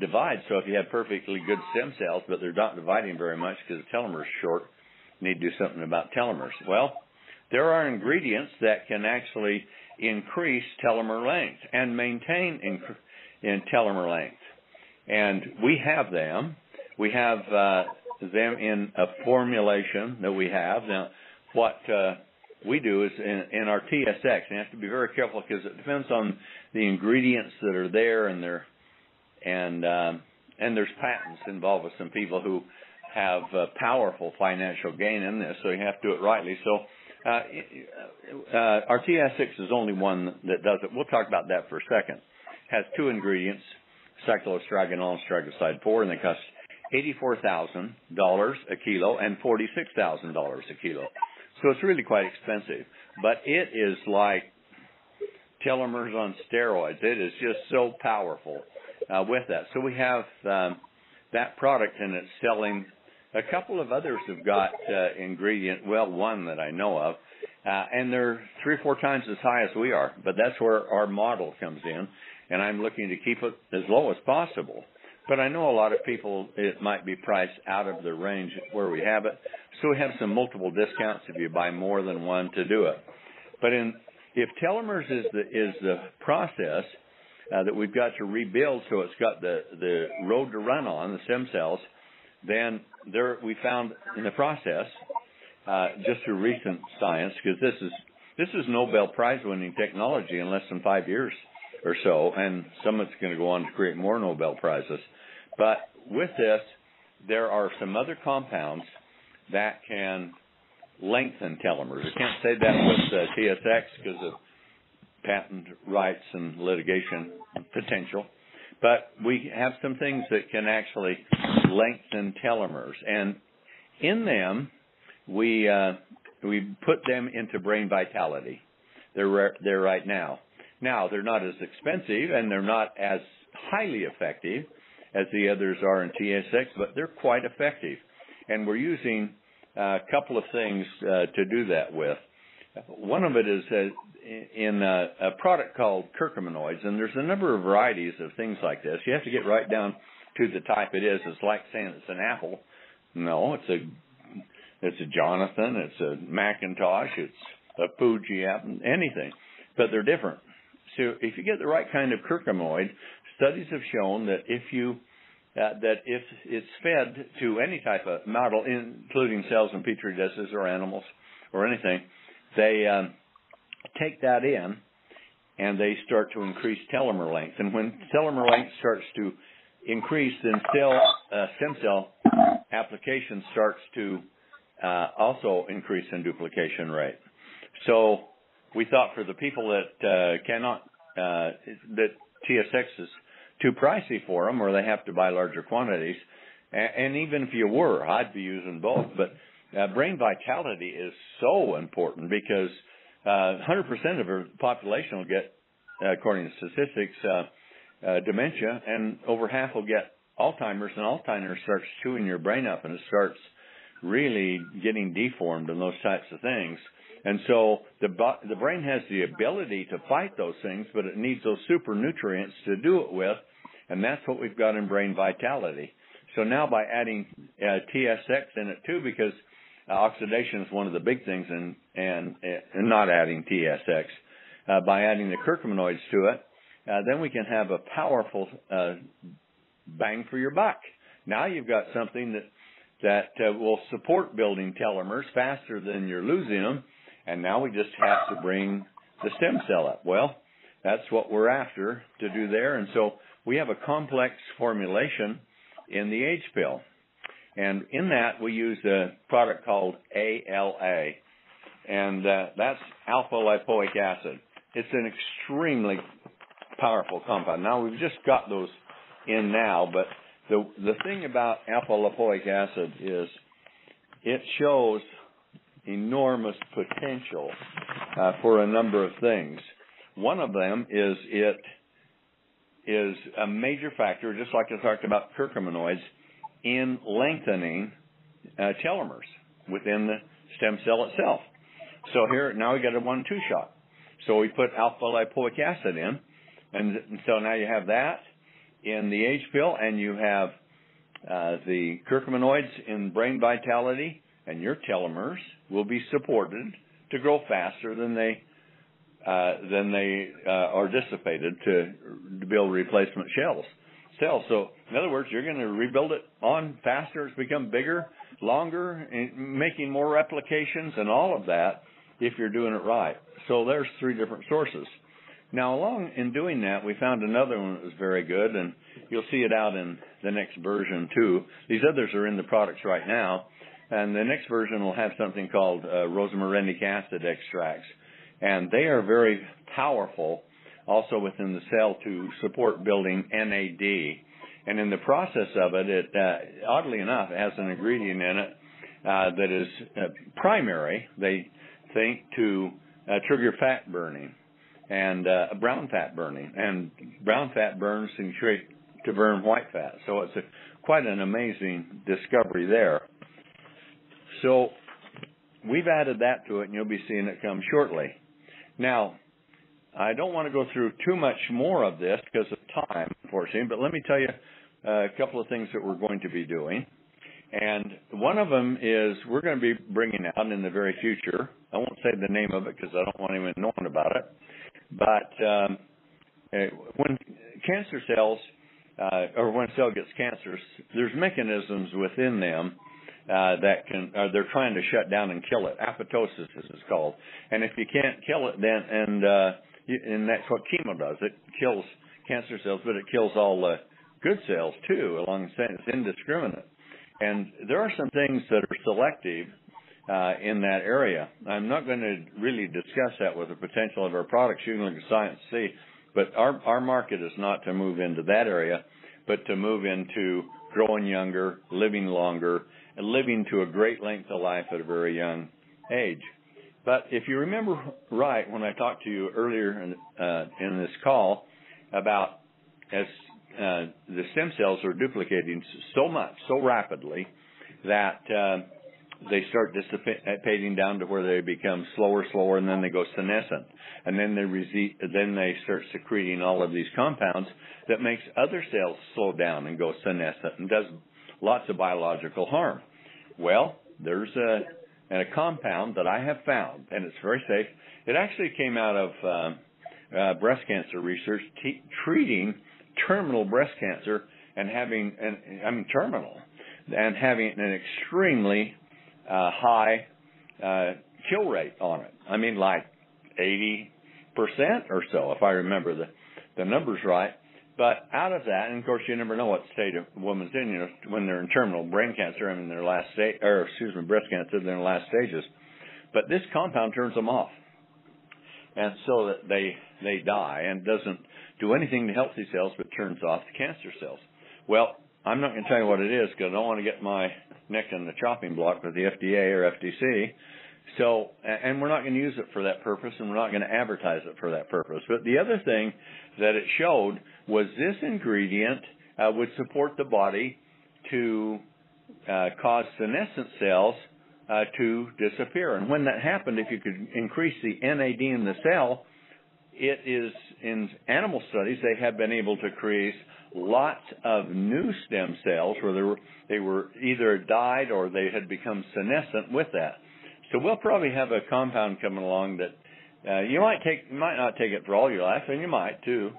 divides. So if you have perfectly good stem cells, but they're not dividing very much because the telomere is short, you need to do something about telomeres. Well, there are ingredients that can actually increase telomere length and maintain in telomere length. And we have them. We have them in a formulation that we have. Now, what we do is in our TSX, and you have to be very careful because it depends on the ingredients that are there, and there's patents involved with some people who have powerful financial gain in this, so you have to do it rightly. So our TS6 is only one that does it. We'll talk about that for a second. It has two ingredients, cycloestragonol and strigoside 4, and they cost $84,000 a kilo and $46,000 a kilo. So it's really quite expensive. But it is like telomeres on steroids. It is just so powerful with that. So we have that product, and it's selling. A couple of others have got one that I know of, and they're 3 or 4 times as high as we are. But that's where our model comes in, and I'm looking to keep it as low as possible. But I know a lot of people, it might be priced out of the range where we have it. So we have some multiple discounts if you buy more than one to do it. But if telomeres is the process that we've got to rebuild, so it's got the road to run on, the stem cells, then we found in the process, just through recent science, because this is Nobel Prize winning technology in less than 5 years or so, and some of it's going to go on to create more Nobel Prizes. But with this, there are some other compounds that can lengthen telomeres. I can't say that with TSX because of patent rights and litigation potential, but we have some things that can actually lengthen telomeres, and in them we put them into Brain Vitality. They're right now. Now they're not as expensive and they're not as highly effective as the others are in TSX, but they're quite effective, and we're using a couple of things to do that with. One of it is in a product called curcuminoids, and there's a number of varieties of things like this. You have to get right down to the type it is. It's like saying it's an apple. No, it's a Jonathan, it's a Macintosh, it's a Fuji apple, anything, but they're different. So if you get the right kind of curcuminoid, studies have shown that if it's fed to any type of model, including cells in petri dishes or animals or anything, they take that in and they start to increase telomere length. And when telomere length starts to increase, then stem cell application starts to also increase in duplication rate. So we thought for the people that that TSX is too pricey for them, or they have to buy larger quantities, and even if you were, I'd be using both. But Brain Vitality is so important because 100% of the population will get, according to statistics, dementia, and over half will get Alzheimer's, and Alzheimer's starts chewing your brain up, and it starts really getting deformed and those types of things. And so the brain has the ability to fight those things, but it needs those super nutrients to do it with, and that's what we've got in Brain Vitality. So now by adding TSX in it too, because oxidation is one of the big things, and not adding TSX, by adding the curcuminoids to it, then we can have a powerful bang for your buck. Now you've got something that will support building telomeres faster than you're losing them, and now we just have to bring the stem cell up. Well, that's what we're after to do there, and so we have a complex formulation in the H pill. And in that, we use a product called ALA, and that's alpha-lipoic acid. It's an extremely powerful compound. Now, we've just got those in now, but the thing about alpha-lipoic acid is it shows enormous potential for a number of things. One of them is it is a major factor, just like I talked about curcuminoids, in lengthening telomeres within the stem cell itself. So here, now we got a 1-2 shot. So we put alpha-lipoic acid in, and so now you have that in the H pill, and you have the curcuminoids in Brain Vitality, and your telomeres will be supported to grow faster than they are dissipated to build replacement cells. So, in other words, you're going to rebuild it on faster. It's become bigger, longer, and making more replications and all of that if you're doing it right. So there's 3 different sources. Now, along in doing that, we found another one that was very good, and you'll see it out in the next version, too. These others are in the products right now, and the next version will have something called rosmarinic acid extracts, and they are very powerful also within the cell to support building NAD. And in the process of it, oddly enough, it has an ingredient in it that is primary, they think, to trigger fat burning and brown fat burning. And brown fat burns to burn white fat. So it's quite an amazing discovery there. So we've added that to it, and you'll be seeing it come shortly. Now, I don't want to go through too much more of this because of time, unfortunately, but let me tell you a couple of things that we're going to be doing. And one of them is we're going to be bringing out in the very future, I won't say the name of it because I don't want anyone knowing about it, but when cancer cells or when a cell gets cancer, there's mechanisms within them that they're trying to shut down and kill it. Apoptosis is it's called. And if you can't kill it, then and that's what chemo does. It kills cancer cells, but it kills all the good cells too. Along the same, it's indiscriminate. And there are some things that are selective in that area. I'm not going to really discuss that with the potential of our products. You can look at science and see. But our market is not to move into that area, but to move into growing younger, living longer, and living to a great length of life at a very young age. But if you remember right, when I talked to you earlier in this call about as the stem cells are duplicating so much, so rapidly, that they start dissipating down to where they become slower, and then they go senescent. And then they start secreting all of these compounds that makes other cells slow down and go senescent and does lots of biological harm. Well, there's a compound that I have found, and it's very safe. It actually came out of breast cancer research treating terminal breast cancer and having an extremely high kill rate on it. I mean, like 80% or so, if I remember the numbers right. But out of that, and of course, you never know what state a woman's in. You know, when they're in terminal brain cancer, I mean, their last stage, or excuse me, breast cancer, they're in the last stages. But this compound turns them off, and so that they die, and doesn't do anything to healthy cells, but turns off the cancer cells. Well, I'm not going to tell you what it is because I don't want to get my neck in the chopping block with the FDA or FTC. So, and we're not going to use it for that purpose, and we're not going to advertise it for that purpose. But the other thing that it showed was this ingredient would support the body to cause senescent cells to disappear. And when that happened, if you could increase the NAD in the cell, it is, in animal studies, they have been able to create lots of new stem cells where they were either died or they had become senescent with that. So we'll probably have a compound coming along that you might not take it for all your life, and you might too,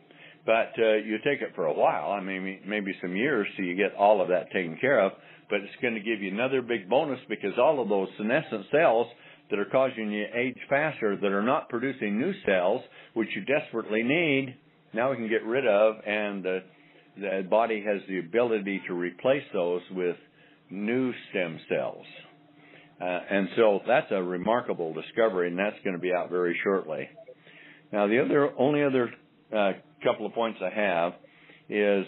but you take it for a while. I mean, maybe some years till you get all of that taken care of. But it's going to give you another big bonus because all of those senescent cells that are causing you to age faster, that are not producing new cells, which you desperately need, now we can get rid of, and the body has the ability to replace those with new stem cells. And so that's a remarkable discovery, and that's going to be out very shortly. Now, the only other couple of points I have is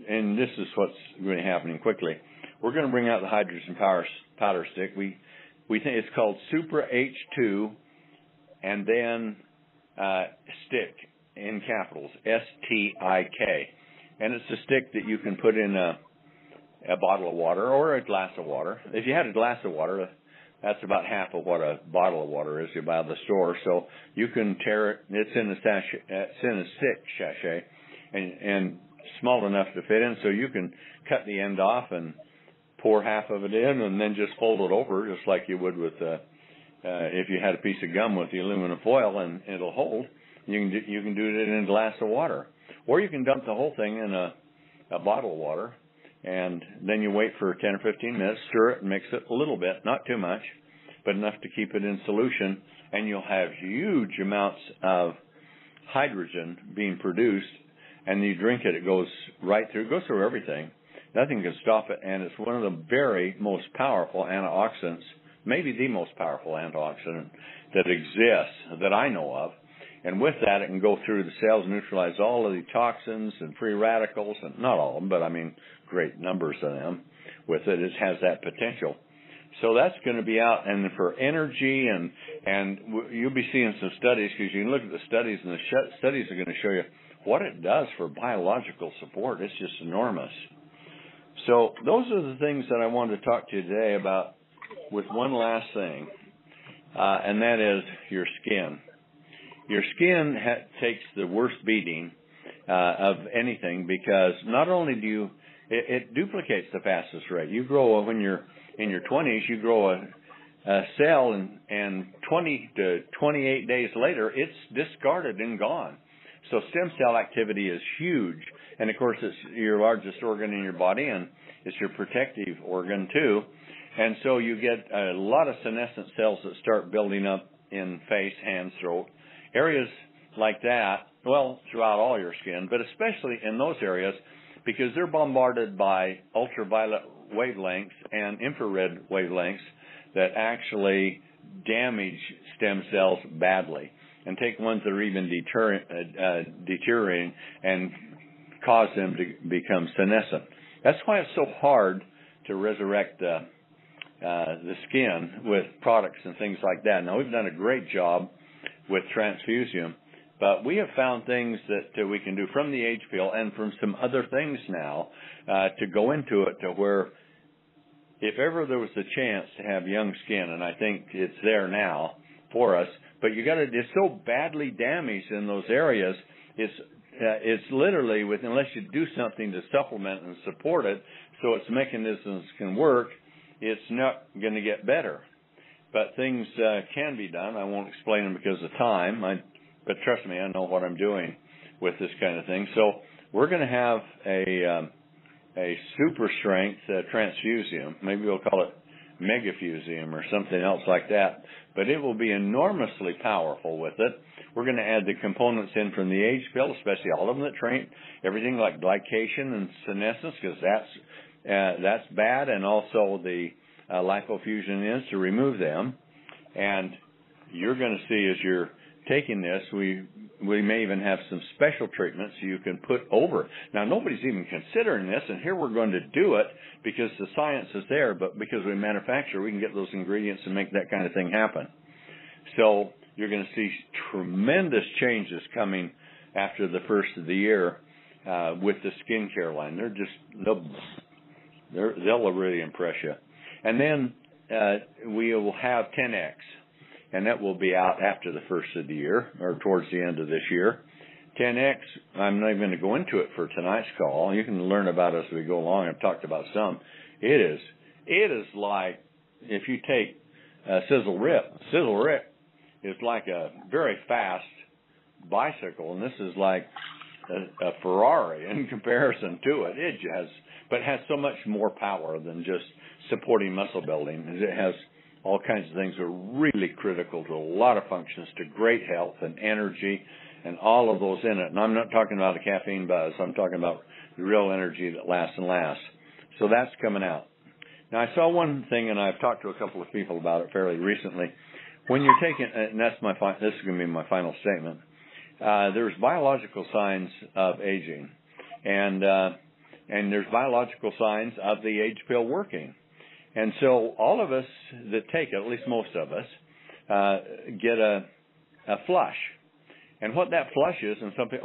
and this is what's going to be happening quickly. We're going to bring out the hydrogen powder stick. We think it's called Supra H2, and then stick in capitals, S-T-I-K. And it's a stick that you can put in a bottle of water or a glass of water. If you had a glass of water, that's about half of what a bottle of water is you buy at the store. So you can tear it. It's in a stick sachet, and small enough to fit in, so you can cut the end off and pour half of it in, and then just fold it over, just like you would with if you had a piece of gum with the aluminum foil, and it'll hold. You can do it in a glass of water, or you can dump the whole thing in a bottle of water, and then you wait for 10 or 15 minutes, stir it, and mix it a little bit, not too much, but enough to keep it in solution, and you'll have huge amounts of hydrogen being produced. And you drink it, it goes right through, it goes through everything. Nothing can stop it, and it's one of the very most powerful antioxidants, maybe the most powerful antioxidant that exists that I know of. And with that, it can go through the cells, neutralize all of the toxins and free radicals, and not all of them, but I mean great numbers of them. With it, it has that potential. So that's going to be out, and for energy, and you'll be seeing some studies, because you can look at the studies, and the studies are going to show you what it does for biological support. It's just enormous. So those are the things that I wanted to talk to you today about, with one last thing, and that is your skin. Your skin takes the worst beating of anything, because not only do it duplicates the fastest rate. You grow, when you're in your 20s, you grow a cell, and 20 to 28 days later, it's discarded and gone. So stem cell activity is huge. And, of course, it's your largest organ in your body, and it's your protective organ, too. And so you get a lot of senescent cells that start building up in face, hands, throat. Areas like that, well, throughout all your skin, but especially in those areas because they're bombarded by ultraviolet wavelengths and infrared wavelengths that actually damage stem cells badly and take ones that are even deteriorating and cause them to become senescent. That's why it's so hard to resurrect the skin with products and things like that. Now, we've done a great job with transfusium, but we have found things that we can do from the age pill and from some other things now to go into it to where if ever there was a chance to have young skin, and I think it's there now for us, but it's so badly damaged in those areas, it's literally, unless you do something to supplement and support it so its mechanisms can work, it's not going to get better. But things can be done. I won't explain them because of time, but trust me, I know what I'm doing with this kind of thing. So we're going to have a super strength transfusium. Maybe we'll call it megafusium or something else like that. But it will be enormously powerful with it. We're going to add the components in from the age pill, especially all of them that train everything like glycation and senescence, because that's bad, and also the lipofusion is to remove them. And you're going to see as you're taking this, we may even have some special treatments you can put over. Now, nobody's even considering this, and here we're going to do it because the science is there, but because we manufacture, we can get those ingredients and make that kind of thing happen. So you're going to see tremendous changes coming after the first of the year with the skincare line. They'll really impress you. And then we will have 10X. And that will be out after the first of the year, or towards the end of this year. 10X, I'm not even going to go into it for tonight's call. You can learn about it as we go along. I've talked about some. It is like, if you take Sisel Rip is like a very fast bicycle, and this is like a Ferrari in comparison to it. But it has so much more power than just supporting muscle building. It has all kinds of things that are really critical to a lot of functions, to great health and energy and all of those in it. And I'm not talking about a caffeine buzz. I'm talking about the real energy that lasts and lasts. So that's coming out. Now, I saw one thing, and I've talked to a couple of people about it fairly recently. When you're taking, and this is going to be my final statement, there's biological signs of aging, and there's biological signs of the age pill working. And so all of us that take it, at least most of us, get a flush. And what that flush is, and something,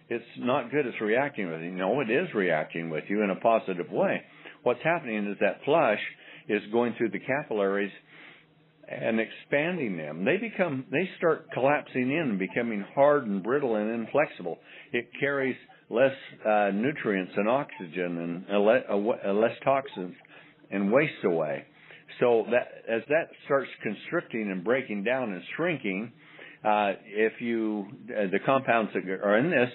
it's not good, it's reacting with you. No, it is reacting with you in a positive way. What's happening is that flush is going through the capillaries and expanding them. They start collapsing in and becoming hard and brittle and inflexible. It carries less nutrients and oxygen and less toxins and waste away. So that as that starts constricting and breaking down and shrinking, the compounds that are in this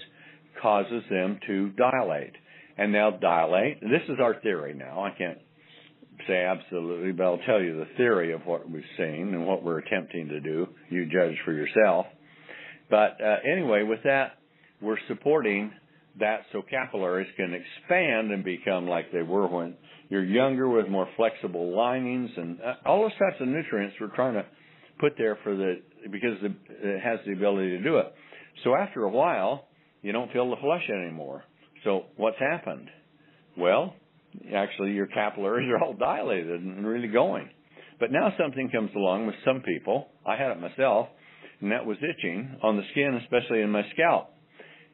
causes them to dilate. And they'll dilate. This is our theory now. I can't say absolutely, but I'll tell you the theory of what we've seen and what we're attempting to do. You judge for yourself. But anyway, with that, we're supporting that so capillaries can expand and become like they were when you're younger, with more flexible linings and all those types of nutrients we're trying to put there because it has the ability to do it. So after a while, you don't feel the flush anymore. So what's happened? Well, actually your capillaries are all dilated and really going. But now something comes along with some people. I had it myself, and that was itching on the skin, especially in my scalp.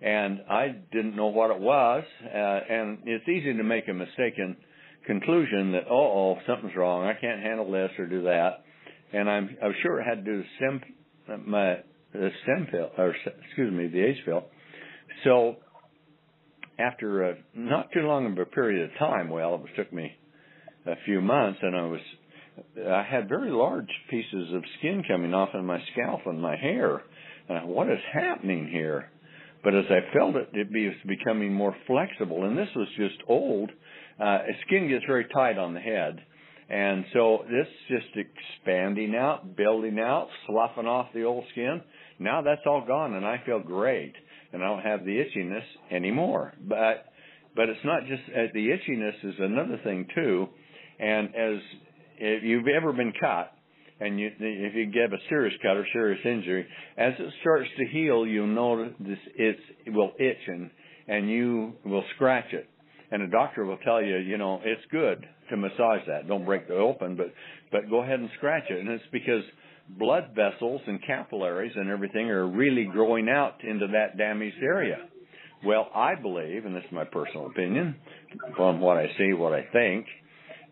And I didn't know what it was, and it's easy to make a mistaken conclusion that, something's wrong. I can't handle this or do that. And I'm sure it had to do with the age pill. So after not too long of a period of time, it took me a few months, and I had very large pieces of skin coming off in my scalp and my hair. And what is happening here? But as I felt it, it was becoming more flexible. And this was just old. Skin gets very tight on the head. And so this just expanding out, building out, sloughing off the old skin. Now that's all gone, and I feel great. And I don't have the itchiness anymore. But it's not just the itchiness is another thing too. And if you've ever been cut, and if you get a serious cut or serious injury, as it starts to heal, you'll notice it will itch and you will scratch it. And a doctor will tell you, it's good to massage that. Don't break it open, but go ahead and scratch it. And it's because blood vessels and capillaries and everything are really growing out into that damaged area. Well, I believe, and this is my personal opinion, from what I see, what I think,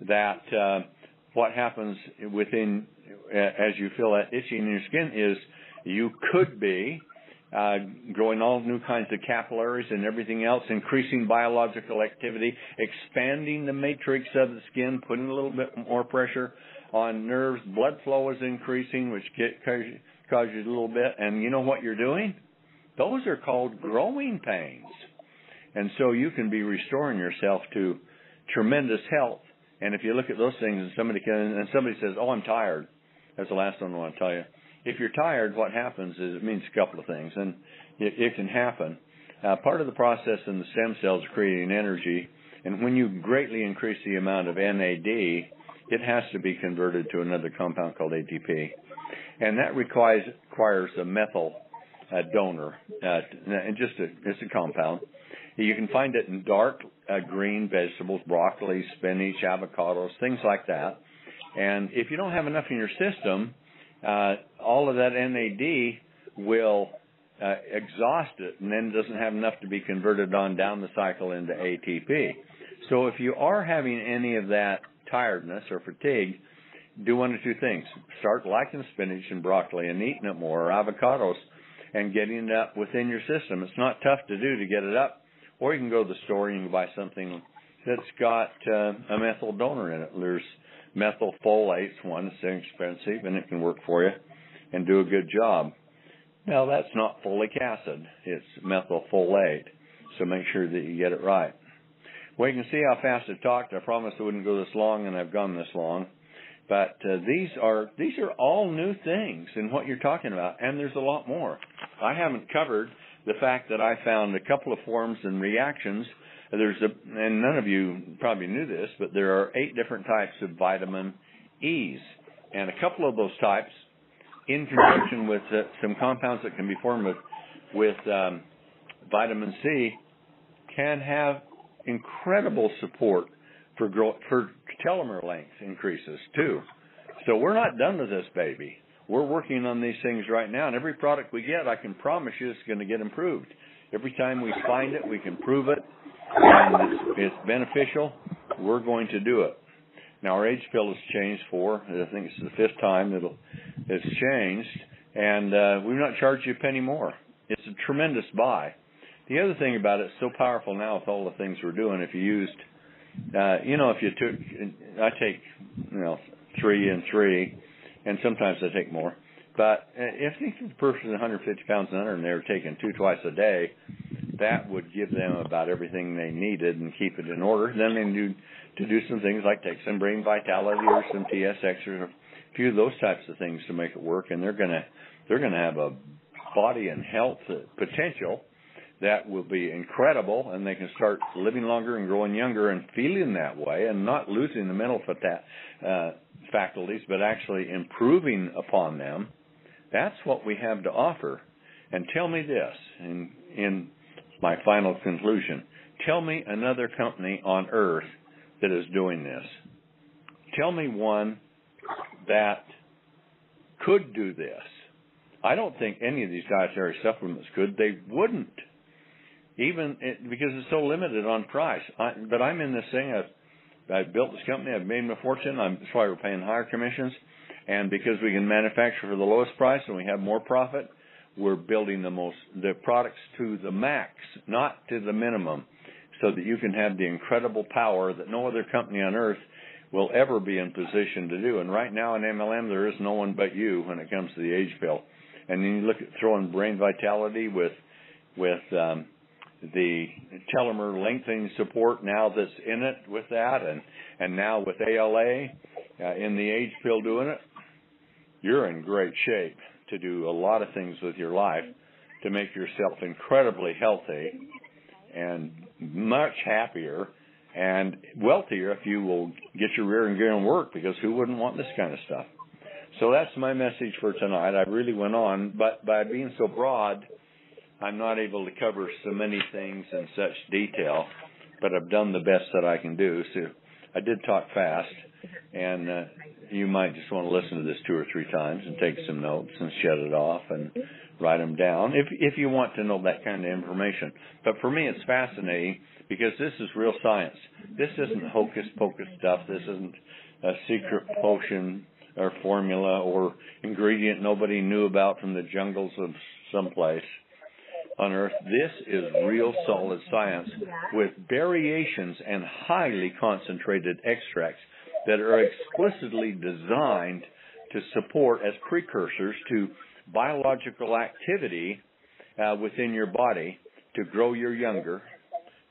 that what happens within, as you feel that itching in your skin, is you could be growing all new kinds of capillaries and everything else, increasing biological activity, expanding the matrix of the skin, putting a little bit more pressure on nerves. Blood flow is increasing, which causes you a little bit. And you know what you're doing? Those are called growing pains. And so you can be restoring yourself to tremendous health. And if you look at those things and somebody says, "Oh, I'm tired," that's the last one I want to tell you. If you're tired, what happens is it means a couple of things, and it can happen. Part of the process in the stem cells is creating energy, and when you greatly increase the amount of NAD, it has to be converted to another compound called ATP, and that requires a methyl donor, and it's a compound. You can find it in dark green vegetables, broccoli, spinach, avocados, things like that. And if you don't have enough in your system, all of that NAD will exhaust it, and then doesn't have enough to be converted on down the cycle into ATP. So if you are having any of that tiredness or fatigue, do one of two things. Start liking spinach and broccoli and eating it more, or avocados, and getting it up within your system. It's not tough to do to get it up. Or you can go to the store and you can buy something that's got a methyl donor in it. There's methylfolate's one. It's inexpensive, and it can work for you and do a good job. Now, that's not folic acid. It's methylfolate, so make sure that you get it right. Well, you can see how fast I talked. I promised I wouldn't go this long, and I've gone this long. But these are all new things in what you're talking about, and there's a lot more. I haven't covered the fact that I found a couple of forms and reactions. And none of you probably knew this, but there are 8 different types of vitamin E's. And a couple of those types, in conjunction with some compounds that can be formed with vitamin C, can have incredible support for telomere length increases, too. So we're not done with this, baby. We're working on these things right now, and every product we get, I can promise you, is going to get improved. Every time we find it, we can prove it, and it's beneficial. We're going to do it. Now, our age pill has changed I think it's the 5th time it's changed, and we've not charged you a penny more. It's a tremendous buy. The other thing about it, it's so powerful now with all the things we're doing. If you used, if you took, I take, 3 and 3, and sometimes I take more. But if the person is 150 pounds and under and they're taking 2 twice a day, that would give them about everything they needed and keep it in order. Then they need to do some things like take some brain vitality or some TSX or a few of those types of things to make it work. And they're gonna have a body and health potential that will be incredible, and they can start living longer and growing younger and feeling that way and not losing the mental faculties, but actually improving upon them. That's what we have to offer. And tell me this, in my final conclusion, tell me another company on earth that is doing this. Tell me one that could do this. I don't think any of these dietary supplements could. They wouldn't. Because it's so limited on price. But I'm in this thing. I've built this company. I've made my fortune. That's why we're paying higher commissions. And because we can manufacture for the lowest price and we have more profit, we're building the products to the max, not to the minimum, so that you can have the incredible power that no other company on earth will ever be in position to do. And right now in MLM, there is no one but you when it comes to the age pill. And then you look at throwing brain vitality with with the telomere lengthening support now that's in it with that, and now with ALA in the age pill doing it, you're in great shape to do a lot of things with your life to make yourself incredibly healthy and much happier and wealthier if you will get your rear and gear and work, because who wouldn't want this kind of stuff? So that's my message for tonight. I really went on, but by being so broad, I'm not able to cover so many things in such detail, but I've done the best that I can do. So I did talk fast, and you might just want to listen to this 2 or 3 times and take some notes and shut it off and write them down if you want to know that kind of information. But for me, it's fascinating because this is real science. This isn't hocus pocus stuff. This isn't a secret potion or formula or ingredient nobody knew about from the jungles of someplace on Earth. This is real solid science with variations and highly concentrated extracts that are explicitly designed to support as precursors to biological activity within your body, to grow you younger,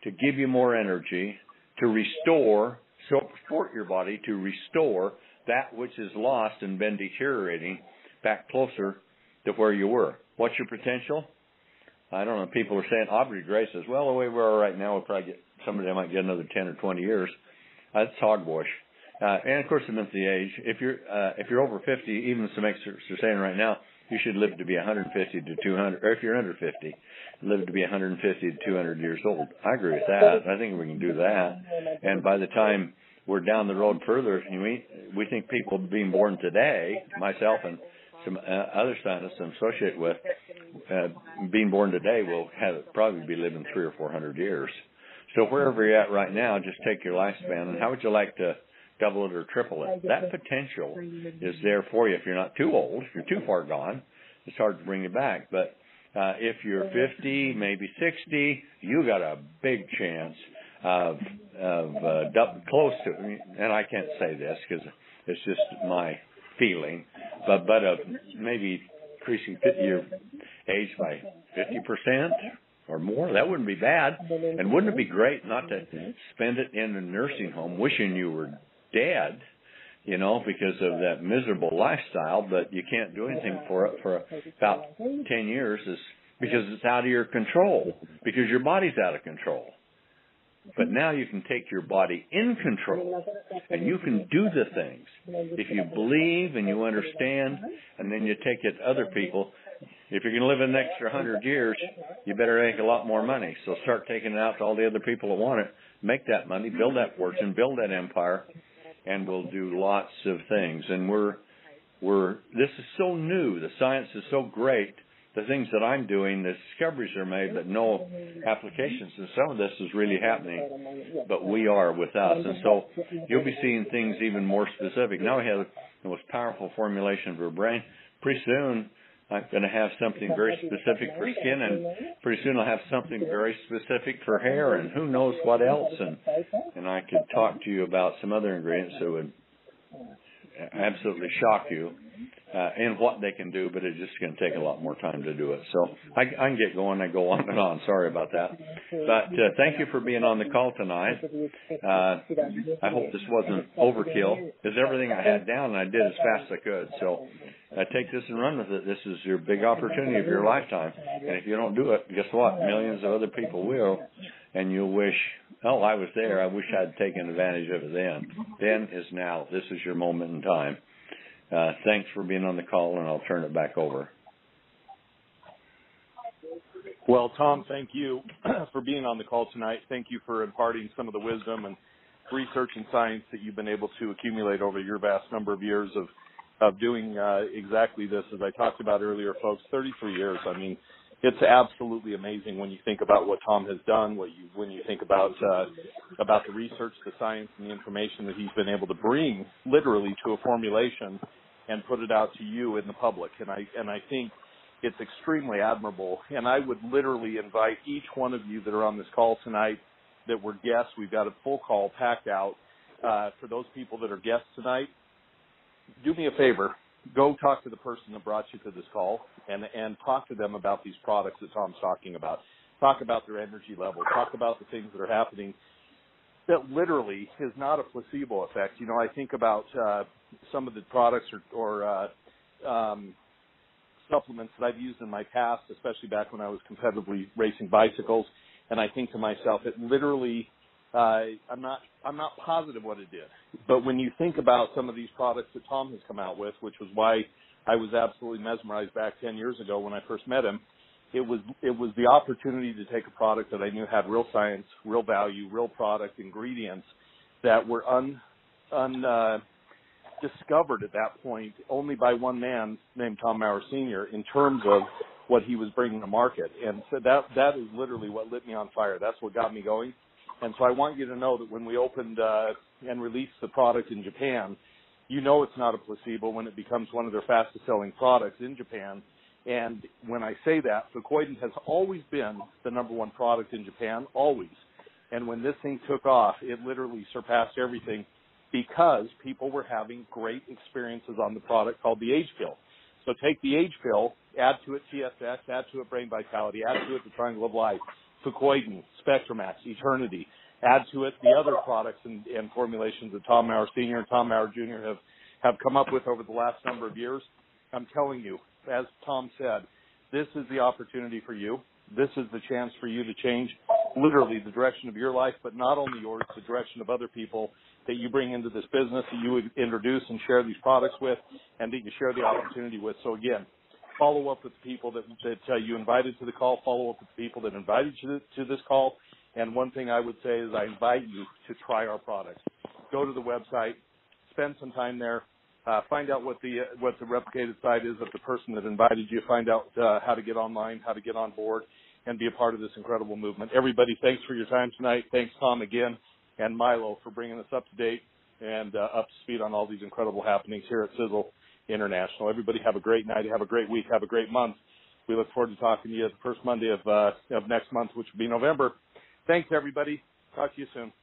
to give you more energy, to restore, support your body to restore that which is lost and been deteriorating back closer to where you were. What's your potential? I don't know. People are saying, Aubrey Gray says, well, the way we are right now, we'll probably get, somebody might get another 10 or 20 years. That's hogwash. And of course, it meant the age. If you're over 50, even some experts are saying right now, you should live to be 150 to 200, or if you're under 50, live to be 150 to 200 years old. I agree with that. I think we can do that. And by the time we're down the road further, we think people being born today, myself and some other scientists I'm associated with, being born today will probably be living 300 or 400 years. So wherever you're at right now, just take your lifespan, and how would you like to double it or triple it? That potential is there for you. If you're not too old, if you're too far gone, it's hard to bring you back. But if you're 50, maybe 60, you got a big chance of close to, and I can't say this because it's just my feeling, but of maybe increasing your age by 50% or more. That wouldn't be bad. And wouldn't it be great not to spend it in a nursing home wishing you were dead, because of that miserable lifestyle, but you can't do anything for it for about 10 years because it's out of your control, because your body's out of control. But now you can take your body in control, and you can do the things. If you believe and you understand, and then you take it to other people. If you're going to live an extra 100 years, you better make a lot more money. So start taking it out to all the other people that want it. Make that money, build that fortune, build that empire, and we'll do lots of things. And this is so new. The science is so great. The things that I'm doing, the discoveries are made, but no applications. And some of this is really happening, but we are with us. And so you'll be seeing things even more specific. Now we have the most powerful formulation of our brain. Pretty soon, I'm going to have something very specific for skin, and pretty soon I'll have something very specific for hair, and who knows what else. And I could talk to you about some other ingredients that would absolutely shock you in what they can do, but it's just going to take a lot more time to do it. So I can get going. I go on and on. Sorry about that. But thank you for being on the call tonight. I hope this wasn't overkill. It's everything I had down, and I did as fast as I could. So take this and run with it. This is your big opportunity of your lifetime. And if you don't do it, guess what? Millions of other people will, and you'll wish, oh, I was there. I wish I'd taken advantage of it then. Then is now. This is your moment in time. Thanks for being on the call, and I'll turn it back over. Well, Tom, thank you for being on the call tonight. Thank you for imparting some of the wisdom and research and science that you've been able to accumulate over your vast number of years of doing exactly this. As I talked about earlier, folks, 33 years. I mean, it's absolutely amazing when you think about what Tom has done, when you think about the research, the science, and the information that he's been able to bring literally to a formulation and put it out to you in the public. And I think it's extremely admirable. And I would literally invite each one of you that are on this call tonight that were guests. We've got a full call packed out. For those people that are guests tonight, do me a favor. go talk to the person that brought you to this call and talk to them about these products that Tom's talking about. Talk about their energy level. Talk about the things that are happening that literally is not a placebo effect. You know, I think about some of the products or supplements that I've used in my past, especially back when I was competitively racing bicycles, and I think to myself, it literally, I'm not positive what it did. But when you think about some of these products that Tom has come out with, which was why I was absolutely mesmerized back 10 years ago when I first met him, it was the opportunity to take a product that I knew had real science, real value, real product, ingredients that were discovered at that point only by one man named Tom Maurer Sr. in terms of what he was bringing to market. And so that is literally what lit me on fire. That's what got me going. And so I want you to know that when we opened and released the product in Japan, you know it's not a placebo when it becomes one of their fastest selling products in Japan. And when I say that, Fucoidan has always been the number one product in Japan, always. And when this thing took off, it literally surpassed everything because people were having great experiences on the product called the Age Pill. So take the Age Pill, add to it TSX, add to it Brain Vitality, add to it the Triangle of Life, Fucoidan, Spectramax, Eternity, add to it the other products and formulations that Tom Maurer Sr. and Tom Maurer Jr. have come up with over the last number of years. I'm telling you, as Tom said, this is the opportunity for you. This is the chance for you to change literally the direction of your life, but not only yours, the direction of other people that you bring into this business, that you would introduce and share these products with, and that you share the opportunity with. So again, follow up with the people that you invited to the call, follow up with the people that invited you to this call. And one thing I would say is I invite you to try our products. Go to the website, spend some time there, find out what the replicated site is of the person that invited you, find out how to get online, how to get on board, and be a part of this incredible movement. Everybody, thanks for your time tonight. Thanks, Tom, again, and Milo for bringing us up to date and up to speed on all these incredible happenings here at Sisel International. Everybody have a great night, have a great week, have a great month. We look forward to talking to you the first Monday of next month, which will be November. Thanks, everybody. Talk to you soon.